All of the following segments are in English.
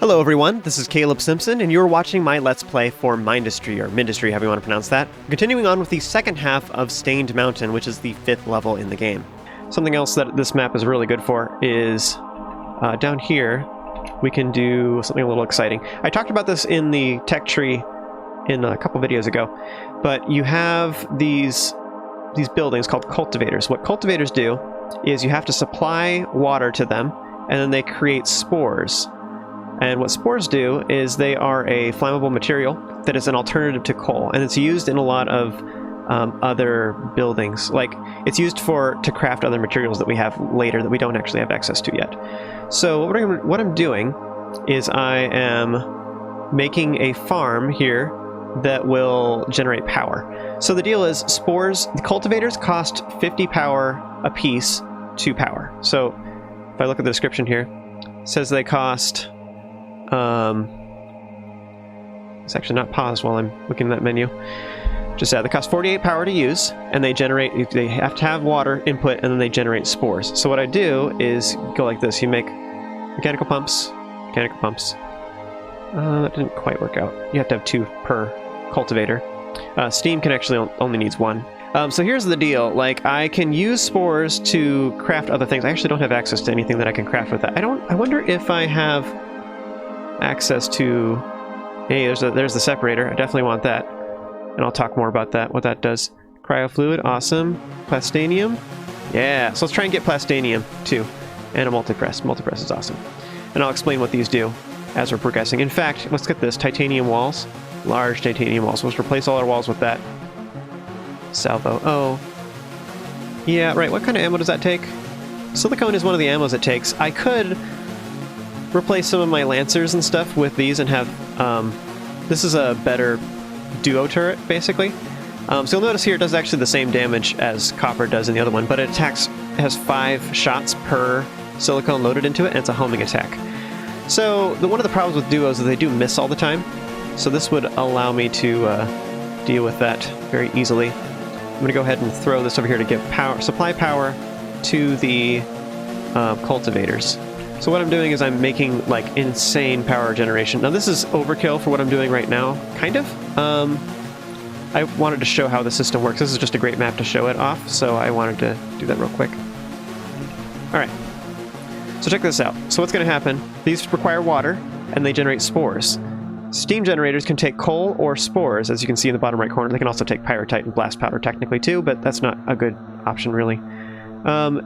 Hello everyone, this is Caleb Simpson, and you're watching my Let's Play for Mindustry, or Mindustry, however you want to pronounce that. Continuing on with the second half of Stained Mountain, which is the 5th level in the game. Something else that this map is really good for is, down here, we can do something a little exciting. I talked about this in the tech tree in a couple videos ago, but you have these buildings called cultivators. What cultivators do is you have to supply water to them, and then they create spores. And what spores do is they are a flammable material that is an alternative to coal, and it's used in a lot of other buildings. Like, it's used to craft other materials that we have later that we don't actually have access to yet. So what I'm doing is I am making a farm here that will generate power. So the deal is spores, the cultivators cost 50 power a piece to power. So if I look at the description here, it says they cost... it's actually not paused while I'm looking at that menu. Just they cost 48 power to use, and they have to have water input, and then they generate spores. So what I do is go like this. You make mechanical pumps. That didn't quite work out. You have to have 2 per cultivator. Steam can actually only needs 1. So here's the deal. Like, I can use spores to craft other things. I actually don't have access to anything that I can craft with that. I wonder if I have access to... Hey, there's the separator. I definitely want that. And I'll talk more about that, what that does. Cryofluid, awesome. Plastanium. Yeah, so let's try and get Plastanium, too. And a multipress. Multipress is awesome. And I'll explain what these do as we're progressing. In fact, let's get this. Titanium walls. Large titanium walls. Let's replace all our walls with that. Salvo. Oh. Yeah, right. What kind of ammo does that take? Silicone is one of the ammos it takes. I could replace some of my lancers and stuff with these and have... this is a better duo turret, basically. So you'll notice here it does actually the same damage as copper does in the other one, but it has 5 shots per silicone loaded into it, and it's a homing attack. So one of the problems with duos is they do miss all the time, so this would allow me to deal with that very easily. I'm going to go ahead and throw this over here to give supply power to the cultivators. So what I'm doing is I'm making, like, insane power generation. Now this is overkill for what I'm doing right now, kind of. I wanted to show how the system works. This is just a great map to show it off, so I wanted to do that real quick. Alright, so check this out. So what's going to happen, these require water, and they generate spores. Steam generators can take coal or spores, as you can see in the bottom right corner. They can also take pyrite and blast powder technically too, but that's not a good option really.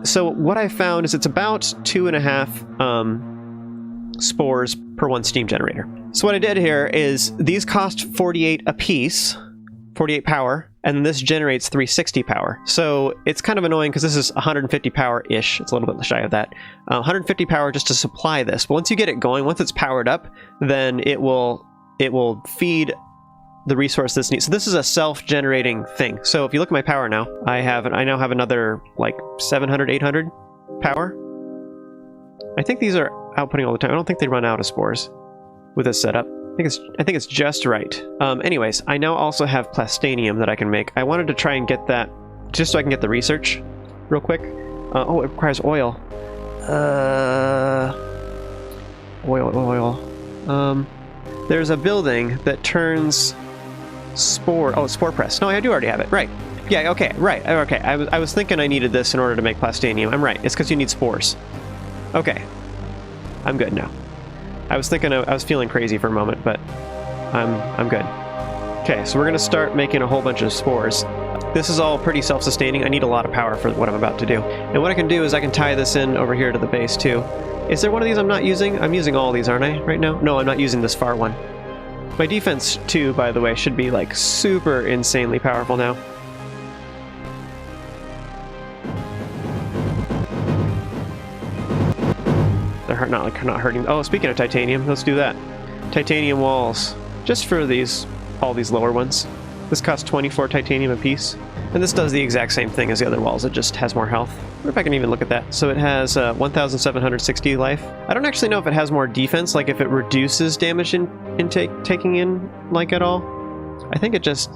So what I found is it's about 2.5 spores per 1 steam generator. So what I did here is these cost 48 a piece, 48 power, and this generates 360 power. So it's kind of annoying because this is 150 power-ish. It's a little bit shy of that. 150 power just to supply this. But once you get it going, once it's powered up, then it will feed the resource this needs. So this is a self-generating thing. So if you look at my power now, I now have another like 700, 800 power. I think these are outputting all the time. I don't think they run out of spores with this setup. I think it's just right. Anyways, I now also have Plastanium that I can make. I wanted to try and get that just so I can get the research real quick. Oh, it requires oil. Oil. There's a building that turns spore... Oh, spore press. No, I do already have it. Right. Yeah, okay, right. Okay, I was thinking I needed this in order to make Plastanium. I'm right. It's because you need spores. Okay. I'm good now. I was feeling crazy for a moment, but I'm good. Okay, so we're going to start making a whole bunch of spores. This is all pretty self-sustaining. I need a lot of power for what I'm about to do. And what I can do is I can tie this in over here to the base, too. Is there one of these I'm not using? I'm using all these, aren't I, right now? No, I'm not using this far one. My defense, too, by the way, should be, like, super insanely powerful now. They're not hurting. Oh, speaking of titanium, let's do that. Titanium walls. Just for all these lower ones. This costs 24 titanium a piece. And this does the exact same thing as the other walls, it just has more health. I wonder if I can even look at that. So it has 1,760 life. I don't actually know if it has more defense, like if it reduces damage taking in, like, at all. I think it just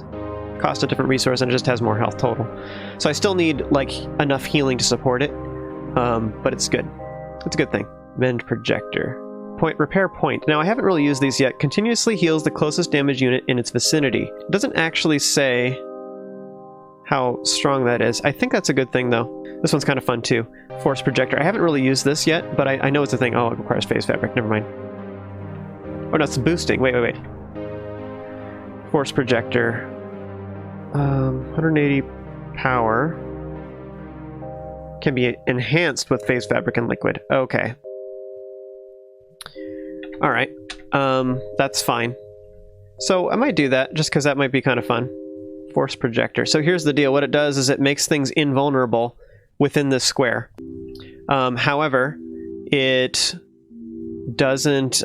costs a different resource and it just has more health total. So I still need, like, enough healing to support it. But it's good. It's a good thing. Mend projector. repair point. Now, I haven't really used these yet. Continuously heals the closest damage unit in its vicinity. It doesn't actually say how strong that is. I think that's a good thing, though. This one's kind of fun, too. Force projector. I haven't really used this yet, but I know it's a thing. Oh, it requires phase fabric. Never mind. Oh, no, it's boosting. Wait. Force projector. 180 power. Can be enhanced with phase fabric and liquid. Okay. Alright. That's fine. So I might do that, just because that might be kind of fun. Force projector. So here's the deal. What it does is it makes things invulnerable within this square. However, it doesn't...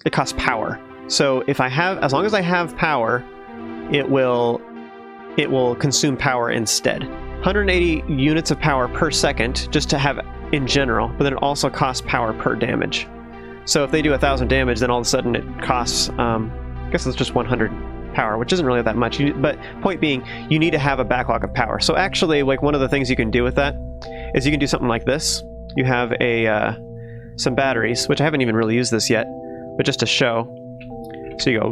it costs power. So if I have... As long as I have power, it will consume power instead. 180 units of power per second, just to have in general, but then it also costs power per damage. So if they do 1,000 damage, then all of a sudden it costs, I guess it's just 100 power, which isn't really that much. But point being, you need to have a backlog of power. So actually, like, one of the things you can do with that is you can do something like this. You have some batteries, which I haven't even really used this yet, but just to show. So you go,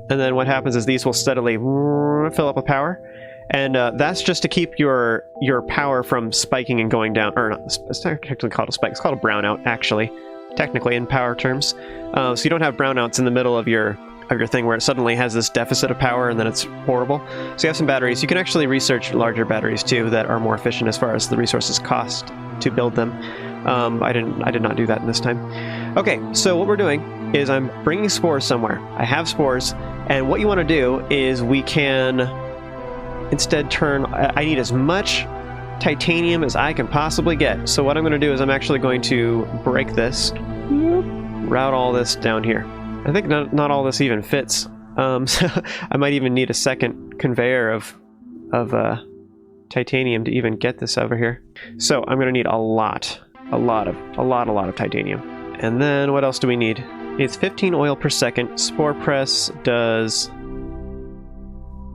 and then what happens is these will steadily fill up with power. And that's just to keep your power from spiking and going down. Or not, it's not technically called a spike. It's called a brownout, actually, technically in power terms. So you don't have brownouts in the middle of your thing where it suddenly has this deficit of power and then it's horrible. So you have some batteries. You can actually research larger batteries too that are more efficient as far as the resources cost to build them. I did not do that in this time. Okay, so what we're doing is I'm bringing spores somewhere. I have spores, and what you want to do is we can instead turn... I need as much titanium as I can possibly get. So what I'm going to do is I'm actually going to break this, route all this down here. I think not all this even fits. So I might even need a second conveyor of titanium to even get this over here. So I'm going to need a lot of titanium. And then what else do we need? It's 15 oil per second. Spore press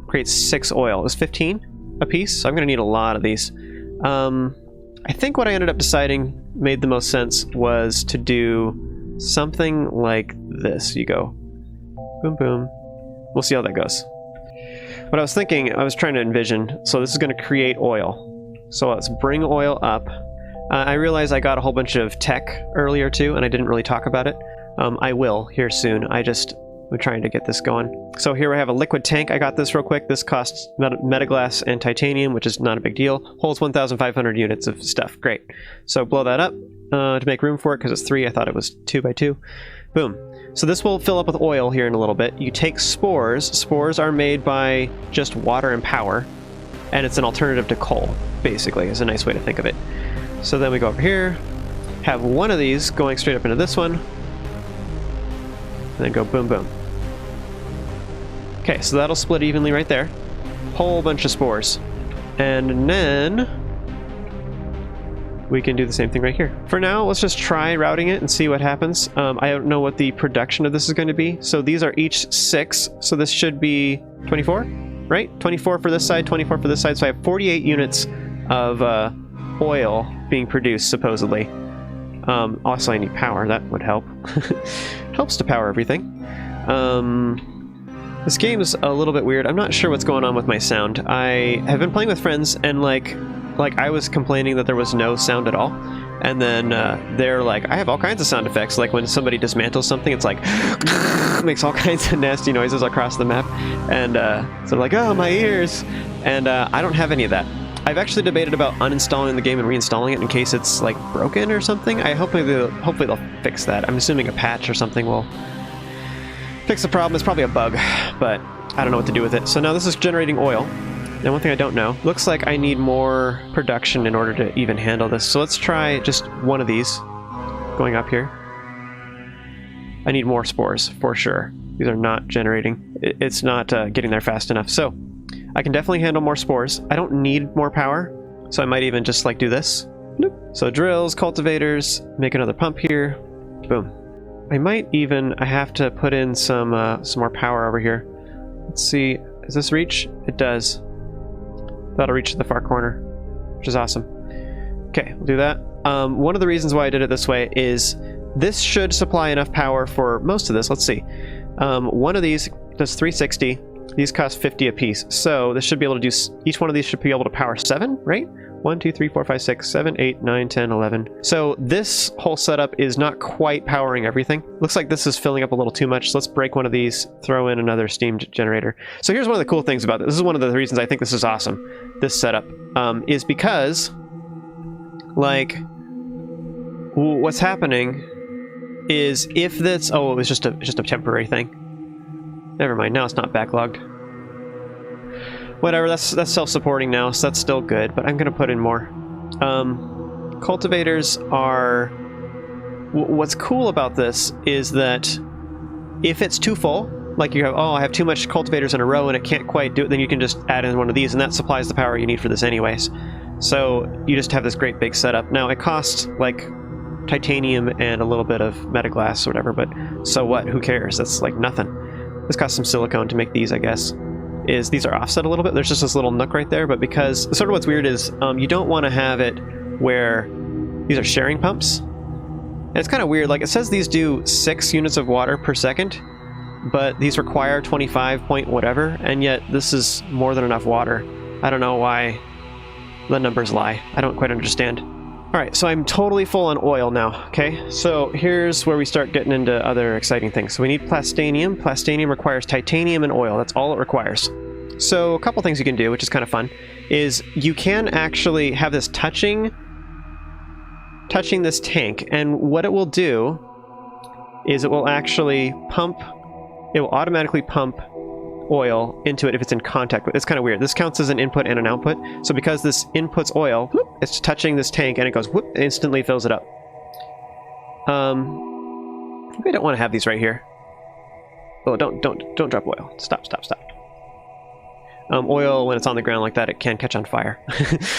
creates 6 oil. Is 15 a piece? So I'm going to need a lot of these. I think what I ended up deciding made the most sense was to do something like this. You go boom, boom. We'll see how that goes. What I was thinking, I was trying to envision, so this is going to create oil. So let's bring oil up. I realized I got a whole bunch of tech earlier too, and I didn't really talk about it. I will here soon. We're trying to get this going. So here I have a liquid tank. I got this real quick. This costs metaglass and titanium, which is not a big deal. Holds 1,500 units of stuff. Great. So blow that up to make room for it, because it's 3. I thought it was 2 by 2. Boom. So this will fill up with oil here in a little bit. You take spores. Spores are made by just water and power, and it's an alternative to coal, basically, is a nice way to think of it. So then we go over here, have one of these going straight up into this one, and then go boom, boom. Okay, so that'll split evenly right there. Whole bunch of spores. And then we can do the same thing right here. For now, let's just try routing it and see what happens. I don't know what the production of this is going to be. So these are each 6, so this should be 24, right? 24 for this side, 24 for this side. So I have 48 units of oil being produced, supposedly. Also, I need power. That would help. Helps to power everything. This game's a little bit weird. I'm not sure what's going on with my sound. I have been playing with friends, and like I was complaining that there was no sound at all, and then they're like, I have all kinds of sound effects. Like when somebody dismantles something, it's like makes all kinds of nasty noises across the map, and so they're like, oh, my ears. And I don't have any of that. I've actually debated about uninstalling the game and reinstalling it in case it's like broken or something. Hopefully they'll fix that. I'm assuming a patch or something will fix the problem. It's probably a bug, but I don't know what to do with it. So now this is generating oil. And one thing I don't know, looks like I need more production in order to even handle this. So let's try just one of these going up here. I need more spores for sure. These are not generating. It's not getting there fast enough. So I can definitely handle more spores. I don't need more power, so I might even just like do this. Nope. So drills, cultivators, make another pump here. Boom. I have to put in some more power over here. Let's see, does this reach? It does. That'll reach to the far corner, which is awesome. Okay, we'll do that. One of the reasons why I did it this way is this should supply enough power for most of this. Let's see. One of these does 360. These cost 50 apiece. So this should be able to do, each one of these should be able to power 7, right? 1, 2, 3, 4, 5, 6, 7, 8, 9, 10, 11. So this whole setup is not quite powering everything. Looks like this is filling up a little too much. So let's break one of these, throw in another steam generator. So here's one of the cool things about this. This is one of the reasons I think this is awesome, this setup, is because, like, what's happening is if this, oh, it was just a temporary thing. Never mind, now it's not backlogged. Whatever, that's self-supporting now, so that's still good, but I'm going to put in more. Cultivators are... What's cool about this is that if it's too full, like you have, oh, I have too much cultivators in a row and it can't quite do it, then you can just add in one of these, and that supplies the power you need for this anyways. So you just have this great big setup. Now, it costs, like, titanium and a little bit of metaglass or whatever, but so what? Who cares? That's, like, nothing. This costs some silicone to make these, I guess. These are offset a little bit. There's just this little nook right there, but because sort of what's weird is you don't want to have it where these are sharing pumps. And it's kind of weird. Like, it says these do 6 units of water per second, but these require 25 point whatever, and yet this is more than enough water. I don't know why the numbers lie. I don't quite understand. Alright, so I'm totally full on oil now, okay? So here's where we start getting into other exciting things. So we need plastanium. Plastanium requires titanium and oil. That's all it requires. So a couple things you can do, which is kind of fun, is you can actually have this touching this tank, and what it will do is it will actually pump, it will automatically pump oil into it if it's in contact with. It's kind of weird. This counts as an input and an output. So because this input's oil, whoop, it's touching this tank and it goes whoop, it instantly fills it up. Maybe I don't want to have these right here. Oh, don't drop oil. Stop. Oil, when it's on the ground like that, it can catch on fire.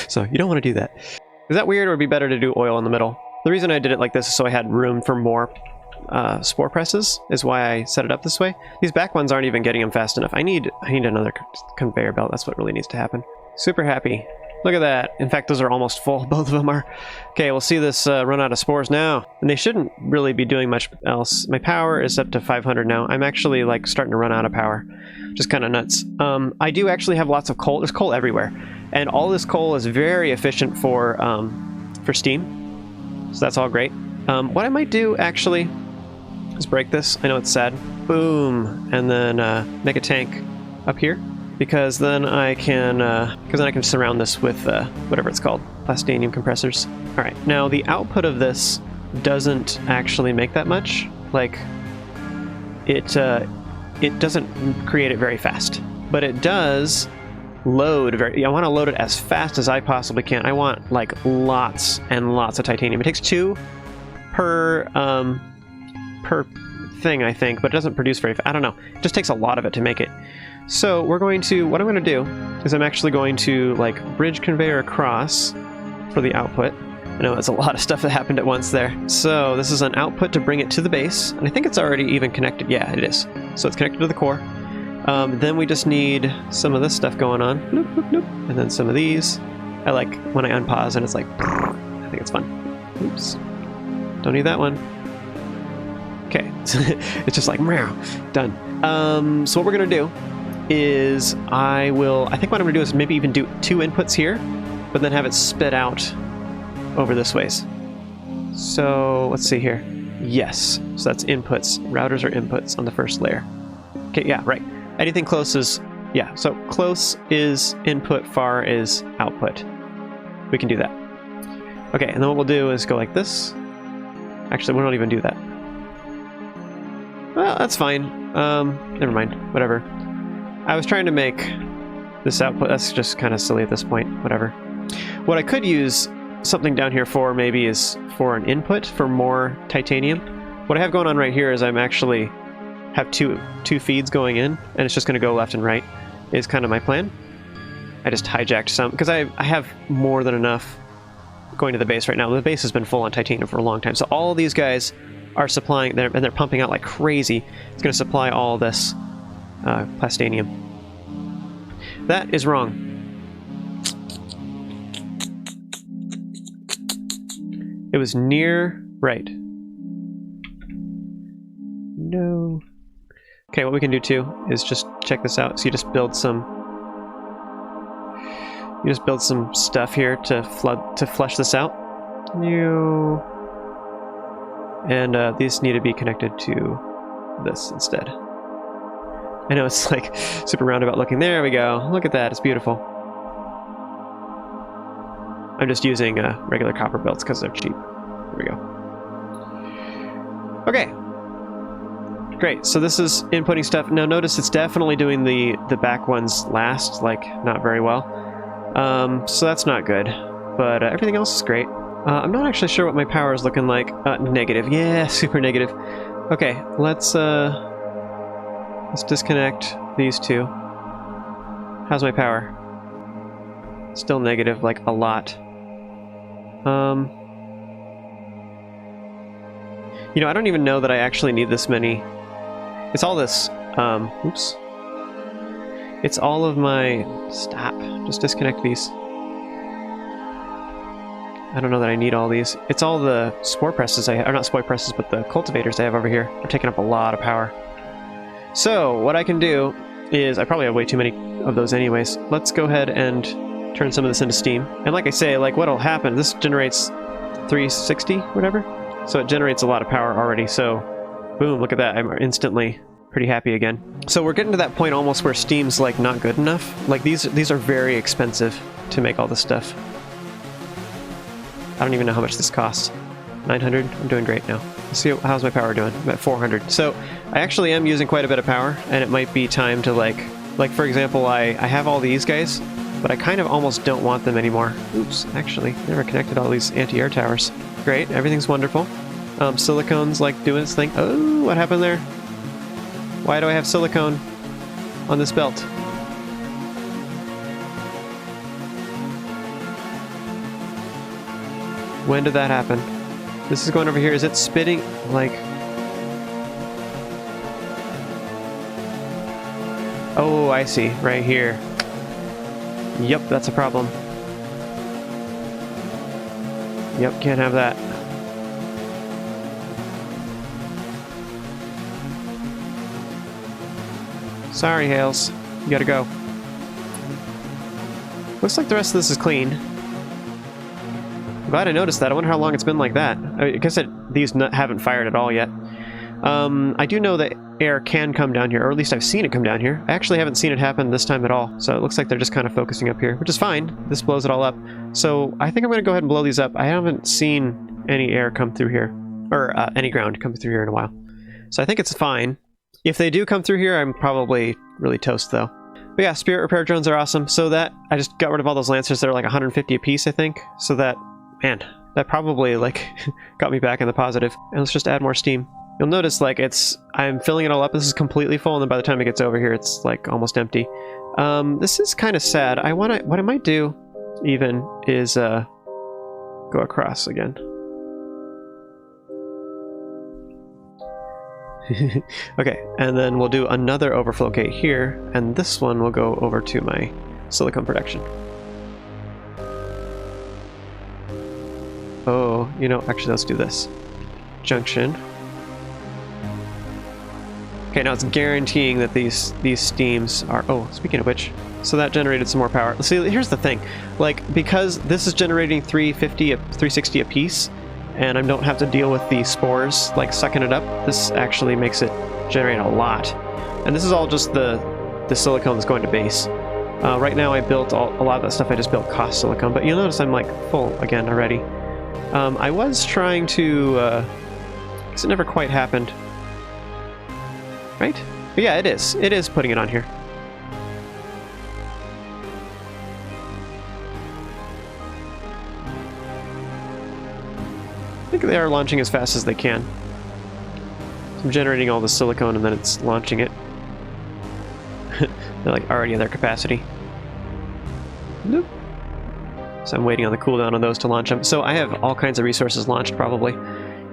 So you don't want to do that. Is that weird, or would it be better to do oil in the middle? The reason I did it like this is so I had room for more spore presses, is why I set it up this way. These back ones aren't even getting them fast enough. I need another conveyor belt. That's what really needs to happen. Super happy. Look at that. In fact, those are almost full. Both of them are. Okay, we'll see this run out of spores now. And they shouldn't really be doing much else. My power is up to 500 now. I'm actually, like, starting to run out of power. Just kind of nuts. I do actually have lots of coal. There's coal everywhere. And all this coal is very efficient for steam. So that's all great. What I might do, actually, is break this. I know it's sad. Boom. And then make a tank up here. Because then I can surround this with whatever it's called, plastanium compressors. All right, now the output of this doesn't actually make that much. Like, it doesn't create it very fast, but it does load very. I want to load it as fast as I possibly can. I want like lots and lots of titanium. It takes 2 per thing, I think, but it doesn't produce very fast. I don't know. It just takes a lot of it to make it. So what I'm going to do is I'm actually going to, like, bridge conveyor across for the output. I know that's a lot of stuff that happened at once there. So this is an output to bring it to the base, and I think it's already even connected. Yeah, it is. So it's connected to the core. Then we just need some of this stuff going on. Bloop, bloop, bloop. And then some of these. I like when I unpause and it's like, I think it's fun. Oops. Don't need that one. Okay. It's just like, meow. Done. So what we're going to do is I think what I'm going to do is maybe even do 2 inputs here, but then have it spit out over this ways. So let's see here. Yes, so that's inputs. Routers are inputs on the first layer. Okay, yeah, right. Anything close is, yeah, so close is input, far is output. We can do that. Okay, and then what we'll do is go like this. Actually, we don't even do that. Well, that's fine. Never mind, whatever. I was trying to make this output. That's just kind of silly at this point. Whatever. What I could use something down here for maybe is for an input for more titanium. What I have going on right here is I'm actually have two feeds going in, and it's just going to go left and right is kind of my plan. I just hijacked some because I have more than enough going to the base right now. The base has been full on titanium for a long time, so all these guys are supplying, and they're pumping out like crazy. It's going to supply all this plastanium. That is wrong. It was near right. No. Okay, what we can do too is just check this out. So you just build some stuff here to flesh this out. New. And these need to be connected to this instead. I know it's like super roundabout looking. There we go. Look at that. It's beautiful. I'm just using regular copper belts because they're cheap. There we go. Okay. Great. So this is inputting stuff. Now notice it's definitely doing the back ones last, like not very well. So that's not good. But everything else is great. I'm not actually sure what my power is looking like. Negative. Yeah, super negative. Okay, let's disconnect these two. How's my power? Still negative, like a lot. You know, I don't even know that I actually need this many. It's all this, oops. It's all of my, stop, just disconnect these. I don't know that I need all these. It's all the spore presses I have, or not spore presses, but the cultivators I have over here. They're taking up a lot of power. So, what I can do is, I probably have way too many of those anyways. Let's go ahead and turn some of this into steam. And like I say, like what'll happen, this generates 360, whatever. So it generates a lot of power already, so boom, look at that. I'm instantly pretty happy again. So we're getting to that point almost where steam's like not good enough. Like these are very expensive to make all this stuff. I don't even know how much this costs. 900? I'm doing great now. Let's see, how's my power doing? I'm at 400. So I actually am using quite a bit of power, and it might be time to like for example, I have all these guys, but I kind of almost don't want them anymore. Oops, actually, never connected all these anti-air towers. Great, everything's wonderful. Silicone's like doing its thing. Oh, what happened there? Why do I have silicone on this belt? When did that happen? This is going over here. Is it spitting? Like... Oh, I see. Right here. Yep, that's a problem. Yep, can't have that. Sorry, Hales. You gotta go. Looks like the rest of this is clean. I'm glad I noticed that. I wonder how long it's been like that. I guess these haven't fired at all yet. I do know that air can come down here, or at least I've seen it come down here. I actually haven't seen it happen this time at all, so it looks like they're just kind of focusing up here, which is fine. This blows it all up. So I think I'm going to go ahead and blow these up. I haven't seen any air come through here, or any ground come through here in a while. So I think it's fine. If they do come through here, I'm probably really toast, though. But yeah, spirit repair drones are awesome. So that, I just got rid of all those lancers that are like 150 a piece, I think. So that, man, that probably like got me back in the positive. And let's just add more steam. You'll notice like I'm filling it all up. This is completely full, and then by the time it gets over here, it's like almost empty. This is kind of sad. What I might do even is go across again. Okay, and then we'll do another overflow gate here, and this one will go over to my silicone production. Oh, you know, actually let's do this. Junction. Okay, now it's guaranteeing that these steams are... Oh, speaking of which, so that generated some more power. See, here's the thing. Like, because this is generating 360 a piece, and I don't have to deal with the spores, like, sucking it up, this actually makes it generate a lot. And this is all just the silicone that's going to base. Right now I built a lot of that stuff. I just built cost silicone, but you'll notice I'm, like, full again already. I was trying to... because it never quite happened. Right? But yeah, it is. It is putting it on here. I think they are launching as fast as they can. I'm generating all the silicone and then it's launching it. They're like already at their capacity. Nope. So I'm waiting on the cooldown on those to launch them. So I have all kinds of resources launched probably.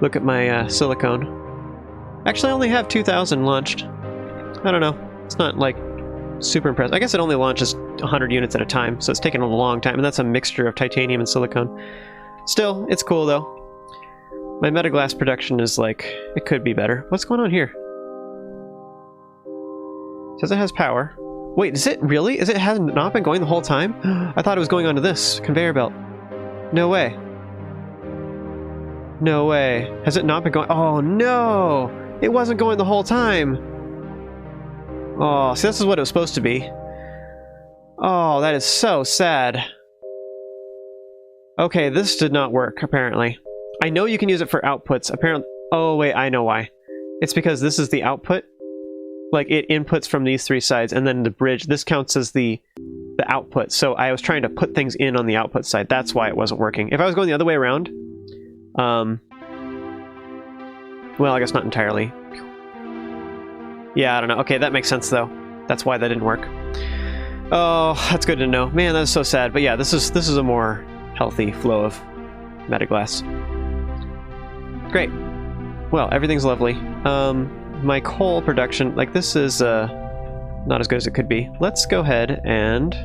Look at my silicone. Actually, I only have 2,000 launched. I don't know. It's not, like, super impressive. I guess it only launches 100 units at a time, so it's taken a long time, and that's a mixture of titanium and silicone. Still, it's cool, though. My metaglass production is, like, it could be better. What's going on here? Says it has power. Wait, is it really? Is it has not been going the whole time? I thought it was going onto this conveyor belt. No way. No way. Has it not been going? Oh no! It wasn't going the whole time. Oh, see, this is what it was supposed to be. Oh, that is so sad. Okay, this did not work, apparently. I know you can use it for outputs. Apparently. Oh, wait, I know why. It's because this is the output. Like, it inputs from these three sides, and then the bridge, this counts as the output. So I was trying to put things in on the output side. That's why it wasn't working. If I was going the other way around, well, I guess not entirely. Yeah, I don't know. Okay, that makes sense, though. That's why that didn't work. Oh, that's good to know. Man, that's so sad. But yeah, this is a more healthy flow of metaglass. Great. Well, everything's lovely. My coal production, like, this is not as good as it could be. Let's go ahead and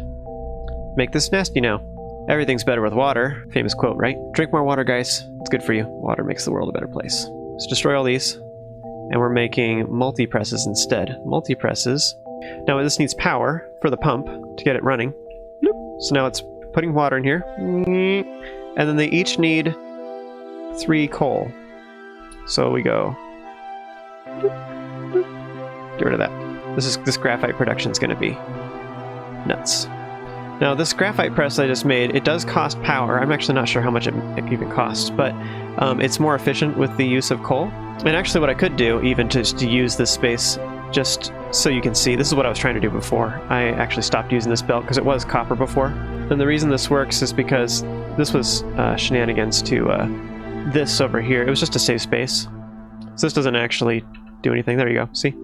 make this nasty now. Everything's better with water. Famous quote, right? Drink more water, guys. It's good for you. Water makes the world a better place. Let's destroy all these. And we're making multi-presses instead. Multi-presses. Now this needs power for the pump to get it running. So now it's putting water in here. And then they each need 3 coal. So we go. Get rid of that. This graphite production is going to be nuts. Now this graphite press I just made, it does cost power. I'm actually not sure how much it even costs, but it's more efficient with the use of coal. And actually what I could do, even just to use this space, just so you can see, this is what I was trying to do before. I actually stopped using this belt because it was copper before. And the reason this works is because this was shenanigans to this over here. It was just to save space. So this doesn't actually do anything. There you go. See?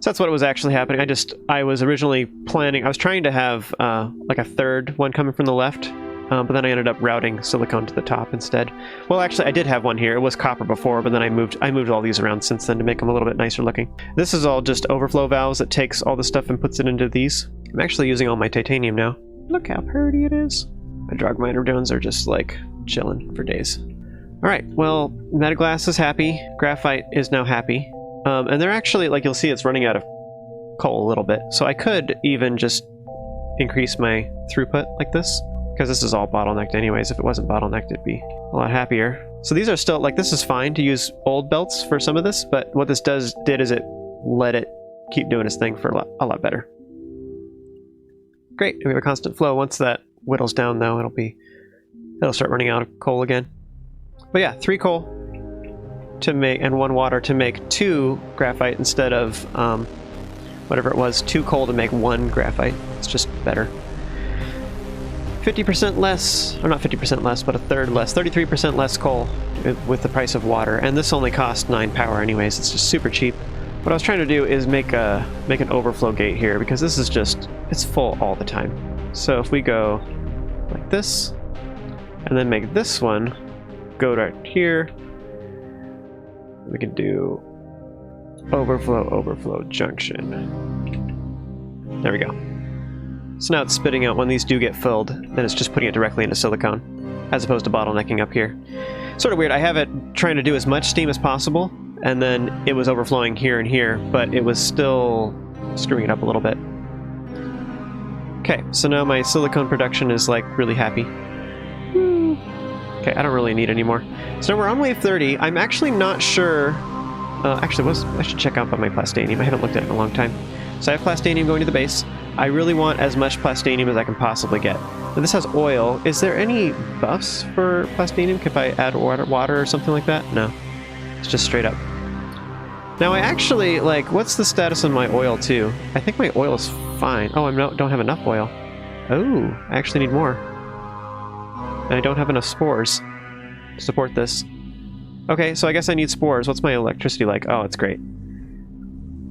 So that's what was actually happening. I was originally planning, I was trying to have like a third one coming from the left, but then I ended up routing silicone to the top instead. Well, actually, I did have one here. It was copper before, but then I moved all these around since then to make them a little bit nicer looking. This is all just overflow valves that takes all the stuff and puts it into these. I'm actually using all my titanium now. Look how pretty it is. My Drogminer drones are just like chilling for days. All right, well, Metaglass is happy. Graphite is now happy. And they're actually, like you'll see, it's running out of coal a little bit. So I could even just increase my throughput like this, because this is all bottlenecked anyways. If it wasn't bottlenecked, it'd be a lot happier. So these are still, like, this is fine to use old belts for some of this, but what this did is it let it keep doing its thing for a lot better. Great, and we have a constant flow. Once that whittles down, though, it'll start running out of coal again. But yeah, 3 coal to make, and 1 water to make 2 graphite instead of whatever it was, 2 coal to make 1 graphite. It's just better. 50% less, or not 50% less, but a third less, 33% less coal with the price of water, and this only costs 9 power anyways. It's just super cheap. What I was trying to do is make an overflow gate here, because this is just, it's full all the time. So if we go like this, and then make this one go right here, we can do overflow junction. There we go. So now it's spitting out when these do get filled, then it's just putting it directly into silicone, as opposed to bottlenecking up here. Sort of weird. I have it trying to do as much steam as possible, and then it was overflowing here and here, but it was still screwing it up a little bit. Okay, so now my silicone production is like really happy. Okay, I don't really need any more. So now we're on wave 30. I'm actually not sure. I should check out on my Plastanium. I haven't looked at it in a long time. So I have Plastanium going to the base. I really want as much Plastanium as I can possibly get. Now this has oil. Is there any buffs for Plastanium? If I add water or something like that? No. It's just straight up. Now I actually, like, what's the status on my oil too? I think my oil is fine. Oh, don't have enough oil. Oh, I actually need more. And I don't have enough spores to support this. Okay, so I guess I need spores. What's my electricity like? Oh, it's great.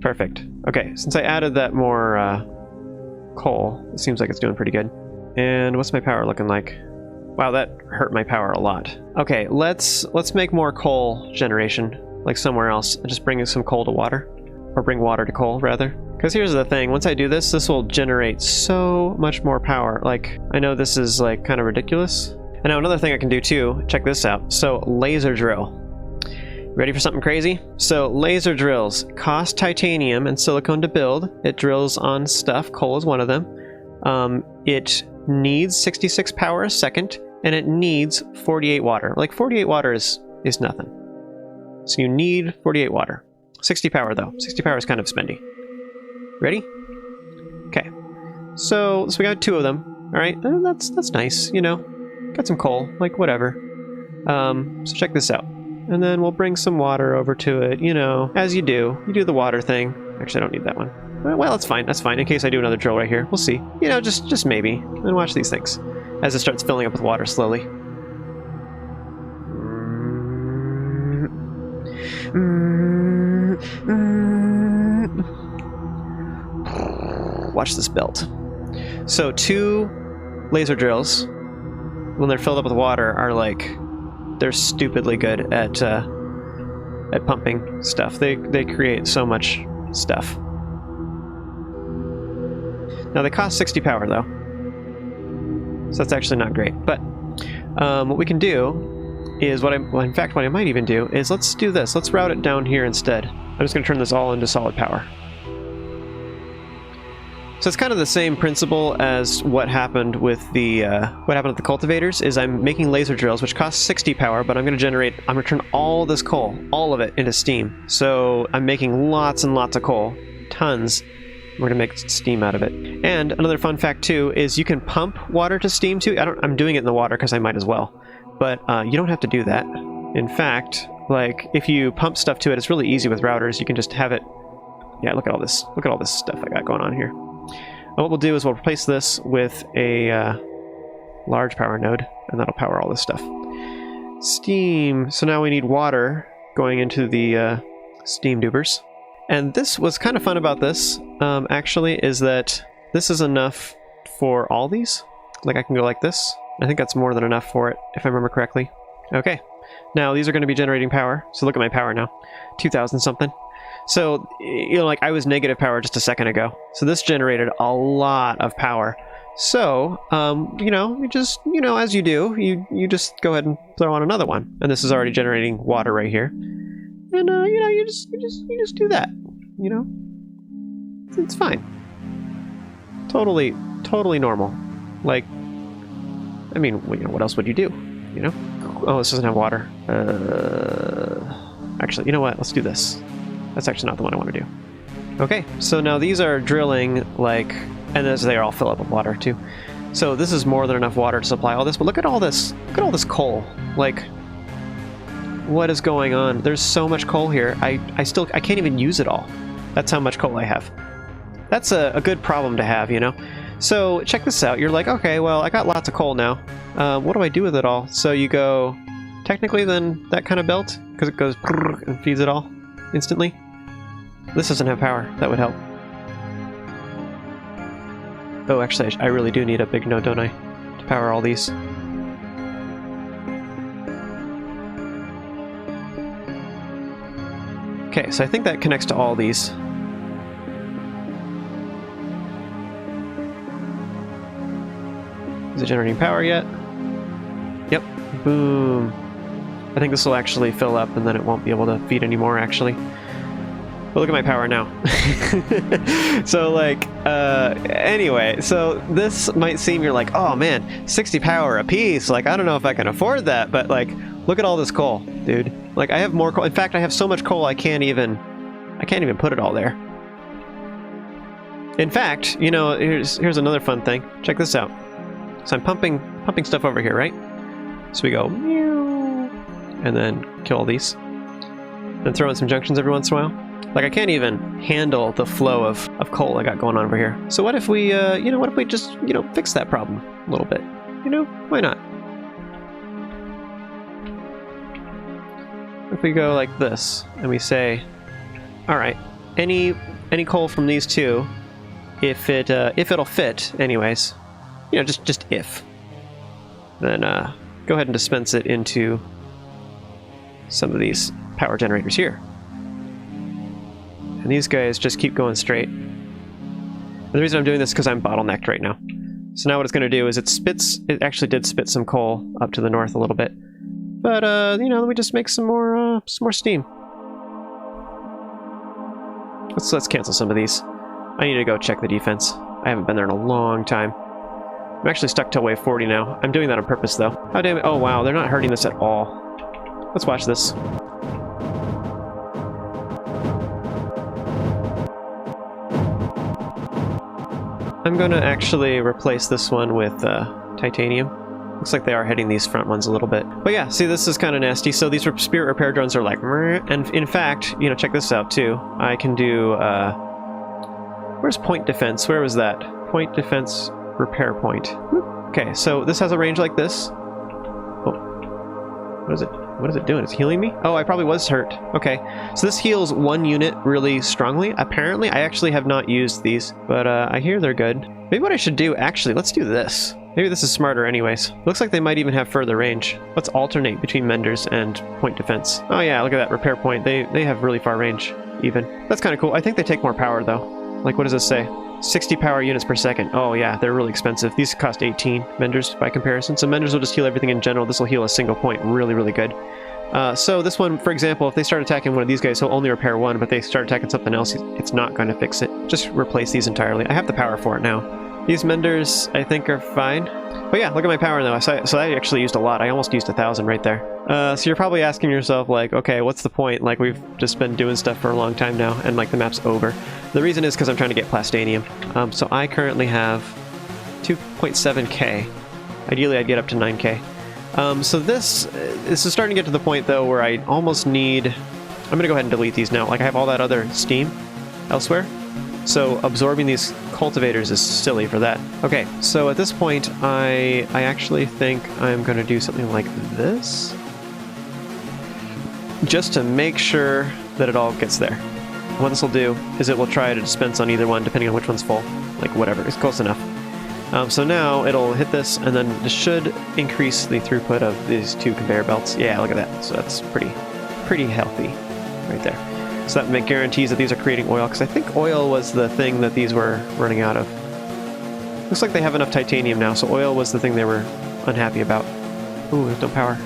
Perfect. Okay, since I added that more coal, it seems like it's doing pretty good. And what's my power looking like? Wow, that hurt my power a lot. Okay, let's make more coal generation, like somewhere else, and just bring some coal to water. Or bring water to coal, rather. Because here's the thing, once I do this, this will generate so much more power. Like, I know this is like kind of ridiculous. And now another thing I can do too, check this out. So, laser drill. Ready for something crazy? So laser drills cost titanium and silicone to build. It drills on stuff. Coal is one of them. It needs 66 power a second, and it needs 48 water. Like 48 water is nothing. So you need 48 water. 60 power though. 60 power is kind of spendy. Ready? Okay. So we got 2 of them. All right, that's nice. You know, got some coal. Like whatever. So check this out. And then we'll bring some water over to it, you know, as you do. You do the water thing. Actually, I don't need that one. Well, that's fine. That's fine. In case I do another drill right here. We'll see. You know, just maybe. And watch these things as it starts filling up with water slowly. Watch this belt. So 2 laser drills, when they're filled up with water, are like... They're stupidly good at pumping stuff. They create so much stuff. Now they cost 60 power though, so that's actually not great. But what we can do is what I might even do is let's do this. Let's route it down here instead. I'm just going to turn this all into solid power. So it's kind of the same principle as what happened with the cultivators. Is I'm making laser drills, which cost 60 power, but I'm going to turn all this coal, all of it, into steam. So I'm making lots and lots of coal, tons. We're going to make steam out of it. And another fun fact too is you can pump water to steam too. I'm doing it in the water because I might as well, but you don't have to do that. In fact, like if you pump stuff to it, it's really easy with routers. You can just have it. Yeah, look at all this. Look at all this stuff I got going on here. And what we'll do is we'll replace this with a large power node, and that'll power all this stuff. Steam. So now we need water going into the steam dubers. And this was kind of fun about this, actually, is that this is enough for all these. Like I can go like this. I think that's more than enough for it, if I remember correctly. Okay. Now these are going to be generating power. So look at my power now. 2,000 something. So, you know, like I was negative power just a second ago. So this generated a lot of power. So, you know, as you do, you just go ahead and throw on another one. And this is already generating water right here. And, you know, you just do that, you know? It's fine. Totally normal. Like, I mean, you know, what else would you do, you know? Oh, this doesn't have water. Actually, you know what? Let's do this. That's actually not the one I want to do. Okay, so now these are drilling like, and as they all fill up with water too. So this is more than enough water to supply all this. But look at all this. Look at all this coal. Like, what is going on? There's so much coal here. I can't even use it all. That's how much coal I have. That's a good problem to have, you know. So check this out. You're like, okay, well, I got lots of coal now. What do I do with it all? So you go, technically, then that kind of belt, because it goes and feeds it all instantly. This doesn't have power. That would help. Oh, actually, I really do need a big node, don't I? To power all these. Okay, so I think that connects to all these. Is it generating power yet? Yep. Boom. I think this will actually fill up and then it won't be able to feed anymore, actually. But look at my power now. So, like, anyway, so this might seem, you're like, oh man, 60 power a piece. Like, I don't know if I can afford that, but like, look at all this coal, dude. Like, I have more coal. In fact, I have so much coal I can't even put it all there. In fact, you know, here's another fun thing. Check this out. So I'm pumping stuff over here, right? So we go, meow, and then kill all these. And throw in some junctions every once in a while. Like, I can't even handle the flow of coal I got going on over here. So what if we, you know, what if we just, you know, fix that problem a little bit? You know, why not? If we go like this, and we say, all right, any coal from these two, if it'll fit, anyways, you know, just if, then go ahead and dispense it into some of these power generators here. And these guys just keep going straight. And the reason I'm doing this is because I'm bottlenecked right now. So now what it's going to do is it actually did spit some coal up to the north a little bit. But, you know, let me just make some more steam. Let's cancel some of these. I need to go check the defense. I haven't been there in a long time. I'm actually stuck till wave 40 now. I'm doing that on purpose, though. Oh, damn it. Oh, wow. They're not hurting this at all. Let's watch this. I'm going to actually replace this one with titanium. Looks like they are hitting these front ones a little bit. But yeah, see, this is kind of nasty. So these spirit repair drones are like... And in fact, you know, check this out, too. I can do... Where's point defense? Where was that? Point defense repair point. Okay, so this has a range like this. Oh. What is it doing? It's healing me? Oh, I probably was hurt. Okay, so this heals one unit really strongly. Apparently, I actually have not used these, but I hear they're good. Maybe what I should do, actually, let's do this. Maybe this is smarter anyways. Looks like they might even have further range. Let's alternate between menders and point defense. Oh yeah, look at that repair point. They have really far range, even. That's kind of cool. I think they take more power, though. Like, what does this say? 60 power units per second. Oh yeah, they're really expensive. These cost 18 menders by comparison. So menders will just heal everything in general. This will heal a single point really, really good. So this one, for example, if they start attacking one of these guys, he'll only repair one, but they start attacking something else, it's not going to fix it. Just replace these entirely. I have the power for it now. These menders, I think, are fine. But yeah, look at my power now. So I actually used a lot. I almost used 1,000 right there. So you're probably asking yourself, like, okay, what's the point? Like, we've just been doing stuff for a long time now, and, like, the map's over. The reason is because I'm trying to get Plastanium. So I currently have 2.7k. Ideally, I'd get up to 9k. So this is starting to get to the point, though, where I almost need... I'm going to go ahead and delete these now. Like, I have all that other steam elsewhere. So absorbing these cultivators is silly for that. Okay, so at this point, I actually think I'm going to do something like this. Just to make sure that it all gets there. What this will do is it will try to dispense on either one, depending on which one's full. Like, whatever. It's close enough. So now it'll hit this, and then this should increase the throughput of these two conveyor belts. Yeah, look at that. So that's pretty healthy right there. So that guarantees that these are creating oil, because I think oil was the thing that these were running out of. Looks like they have enough titanium now, so oil was the thing they were unhappy about. Ooh, there's no power.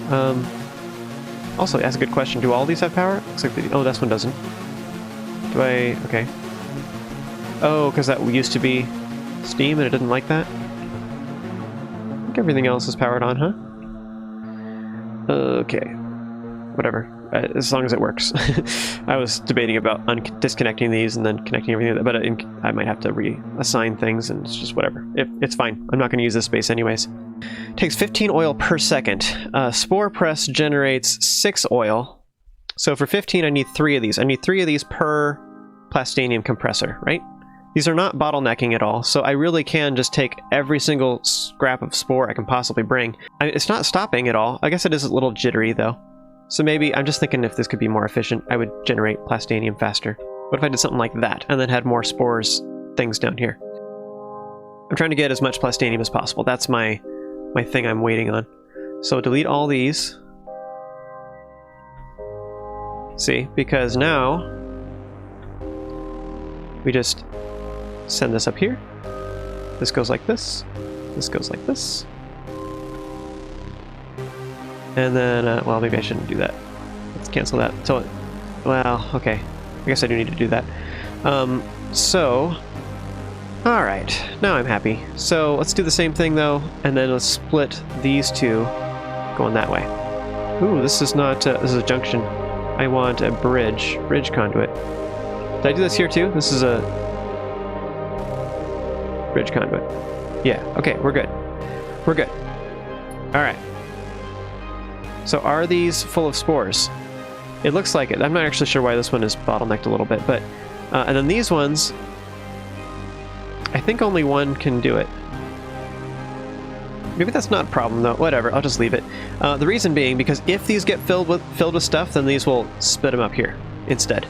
Also, that's a good question. Do all these have power? Looks like oh, this one doesn't. Do I... Okay. Oh, because that used to be steam and it didn't like that? I think everything else is powered on, huh? Okay. Whatever. As long as it works. I was debating about disconnecting these and then connecting everything, but I might have to reassign things, and it's just whatever. It's fine. I'm not going to use this space anyways. Takes 15 oil per second. Spore press generates 6 oil. So for 15, I need 3 of these. I need 3 of these per Plastanium compressor, right? These are not bottlenecking at all, so I really can just take every single scrap of spore I can possibly bring. It's not stopping at all. I guess it is a little jittery, though. So maybe, I'm just thinking if this could be more efficient, I would generate Plastanium faster. What if I did something like that, and then had more spores things down here? I'm trying to get as much Plastanium as possible. That's my thing I'm waiting on. So delete all these. See, because now we just send this up here. This goes like this. This goes like this. And then, well, maybe I shouldn't do that. Let's cancel that. So, well, okay. I guess I do need to do that. Alright. Now I'm happy. So, let's do the same thing, though, and then let's split these two going that way. Ooh, this is not, this is a junction. I want a bridge conduit. Did I do this here, too? This is a bridge conduit. Yeah, okay, we're good. We're good. Alright. So are these full of spores? It looks like it. I'm not actually sure why this one is bottlenecked a little bit, but... and then these ones... I think only one can do it. Maybe that's not a problem, though. Whatever, I'll just leave it. The reason being, because if these get filled with stuff, then these will spit them up here instead.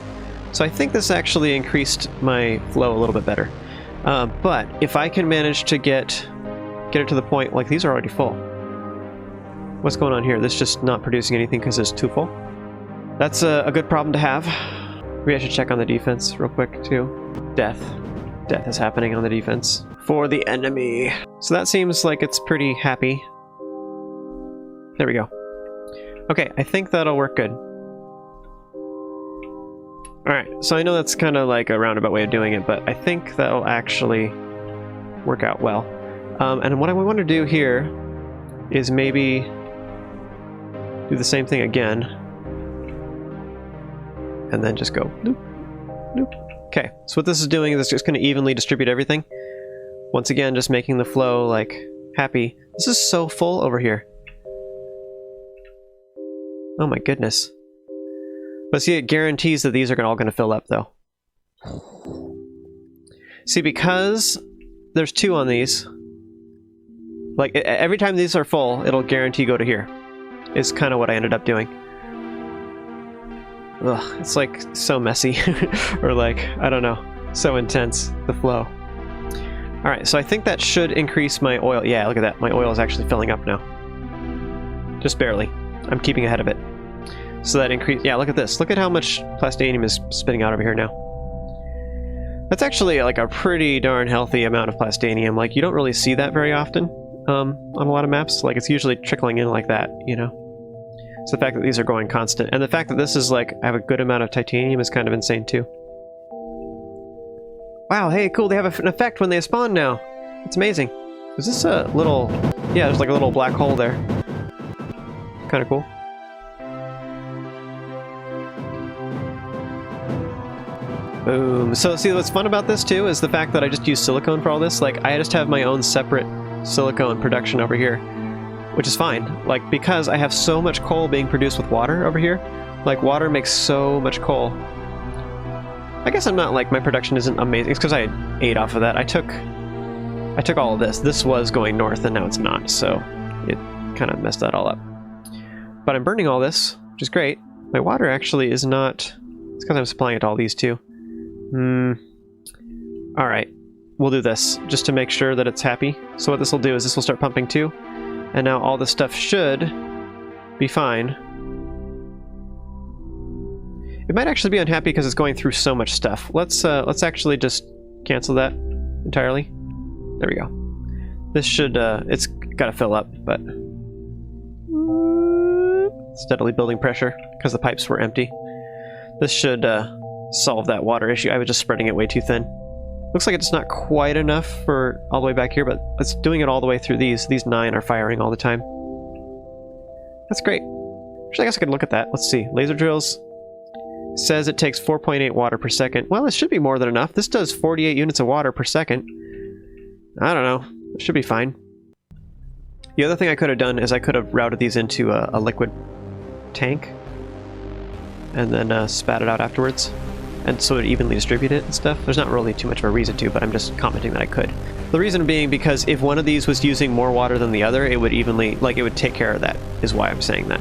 So I think this actually increased my flow a little bit better. But if I can manage to get it to the point... Like, these are already full. What's going on here? This is just not producing anything because it's too full. That's a good problem to have. Maybe I should check on the defense real quick, too. Death. Death is happening on the defense for the enemy. So that seems like it's pretty happy. There we go. Okay, I think that'll work good. Alright, so I know that's kind of like a roundabout way of doing it, but I think that'll actually work out well. And what I want to do here is maybe do the same thing again. And then just go loop, loop. Okay, so what this is doing is it's just going to evenly distribute everything. Once again, just making the flow, like, happy. This is so full over here. Oh my goodness. But see, it guarantees that these are all going to fill up, though. See, because there's 2 on these, like, every time these are full, it'll guarantee go to here. Is kind of what I ended up doing. Ugh, it's like so messy. Or like, I don't know, so intense, the flow. Alright, so I think that should increase my oil. Yeah, look at that. My oil is actually filling up now. Just barely. I'm keeping ahead of it. So that increase. Yeah, look at this. Look at how much Plastanium is spitting out over here now. That's actually like a pretty darn healthy amount of Plastanium. Like, you don't really see that very often on a lot of maps. Like, it's usually trickling in like that, you know? So the fact that these are going constant, and the fact that this is like, I have a good amount of titanium is kind of insane too. Wow, hey, cool, they have an effect when they spawn now. It's amazing. Is this a little... Yeah, there's like a little black hole there. Kind of cool. Boom. So see, what's fun about this too is the fact that I just use silicone for all this. Like, I just have my own separate silicone production over here, which is fine. Like, because I have so much coal being produced with water over here. Like, water makes so much coal. I guess I'm not like, my production isn't amazing. It's because I had 8 off of that. I took all of this. This was going north and now it's not, so it kind of messed that all up. But I'm burning all this, which is great. My water actually is not... It's because I'm supplying it to all these too. Alright, we'll do this, just to make sure that it's happy. So what this will do is this will start pumping too, and now all this stuff should be fine. It might actually be unhappy because it's going through so much stuff. Let's actually just cancel that entirely. There we go. This should, it's gotta fill up, but... Steadily building pressure, because the pipes were empty. This should, solve that water issue. I was just spreading it way too thin. Looks like it's not quite enough for all the way back here, but it's doing it all the way through these. These 9 are firing all the time. That's great. Actually, I guess I could look at that. Let's see. Laser drills. Says it takes 4.8 water per second. Well, it should be more than enough. This does 48 units of water per second. I don't know. It should be fine. The other thing I could have done is I could have routed these into a liquid tank and then spat it out afterwards. And so it evenly distribute it and stuff. There's not really too much of a reason to, but I'm just commenting that I could. The reason being because if one of these was using more water than the other, it would evenly, like, it would take care of that, is why I'm saying that.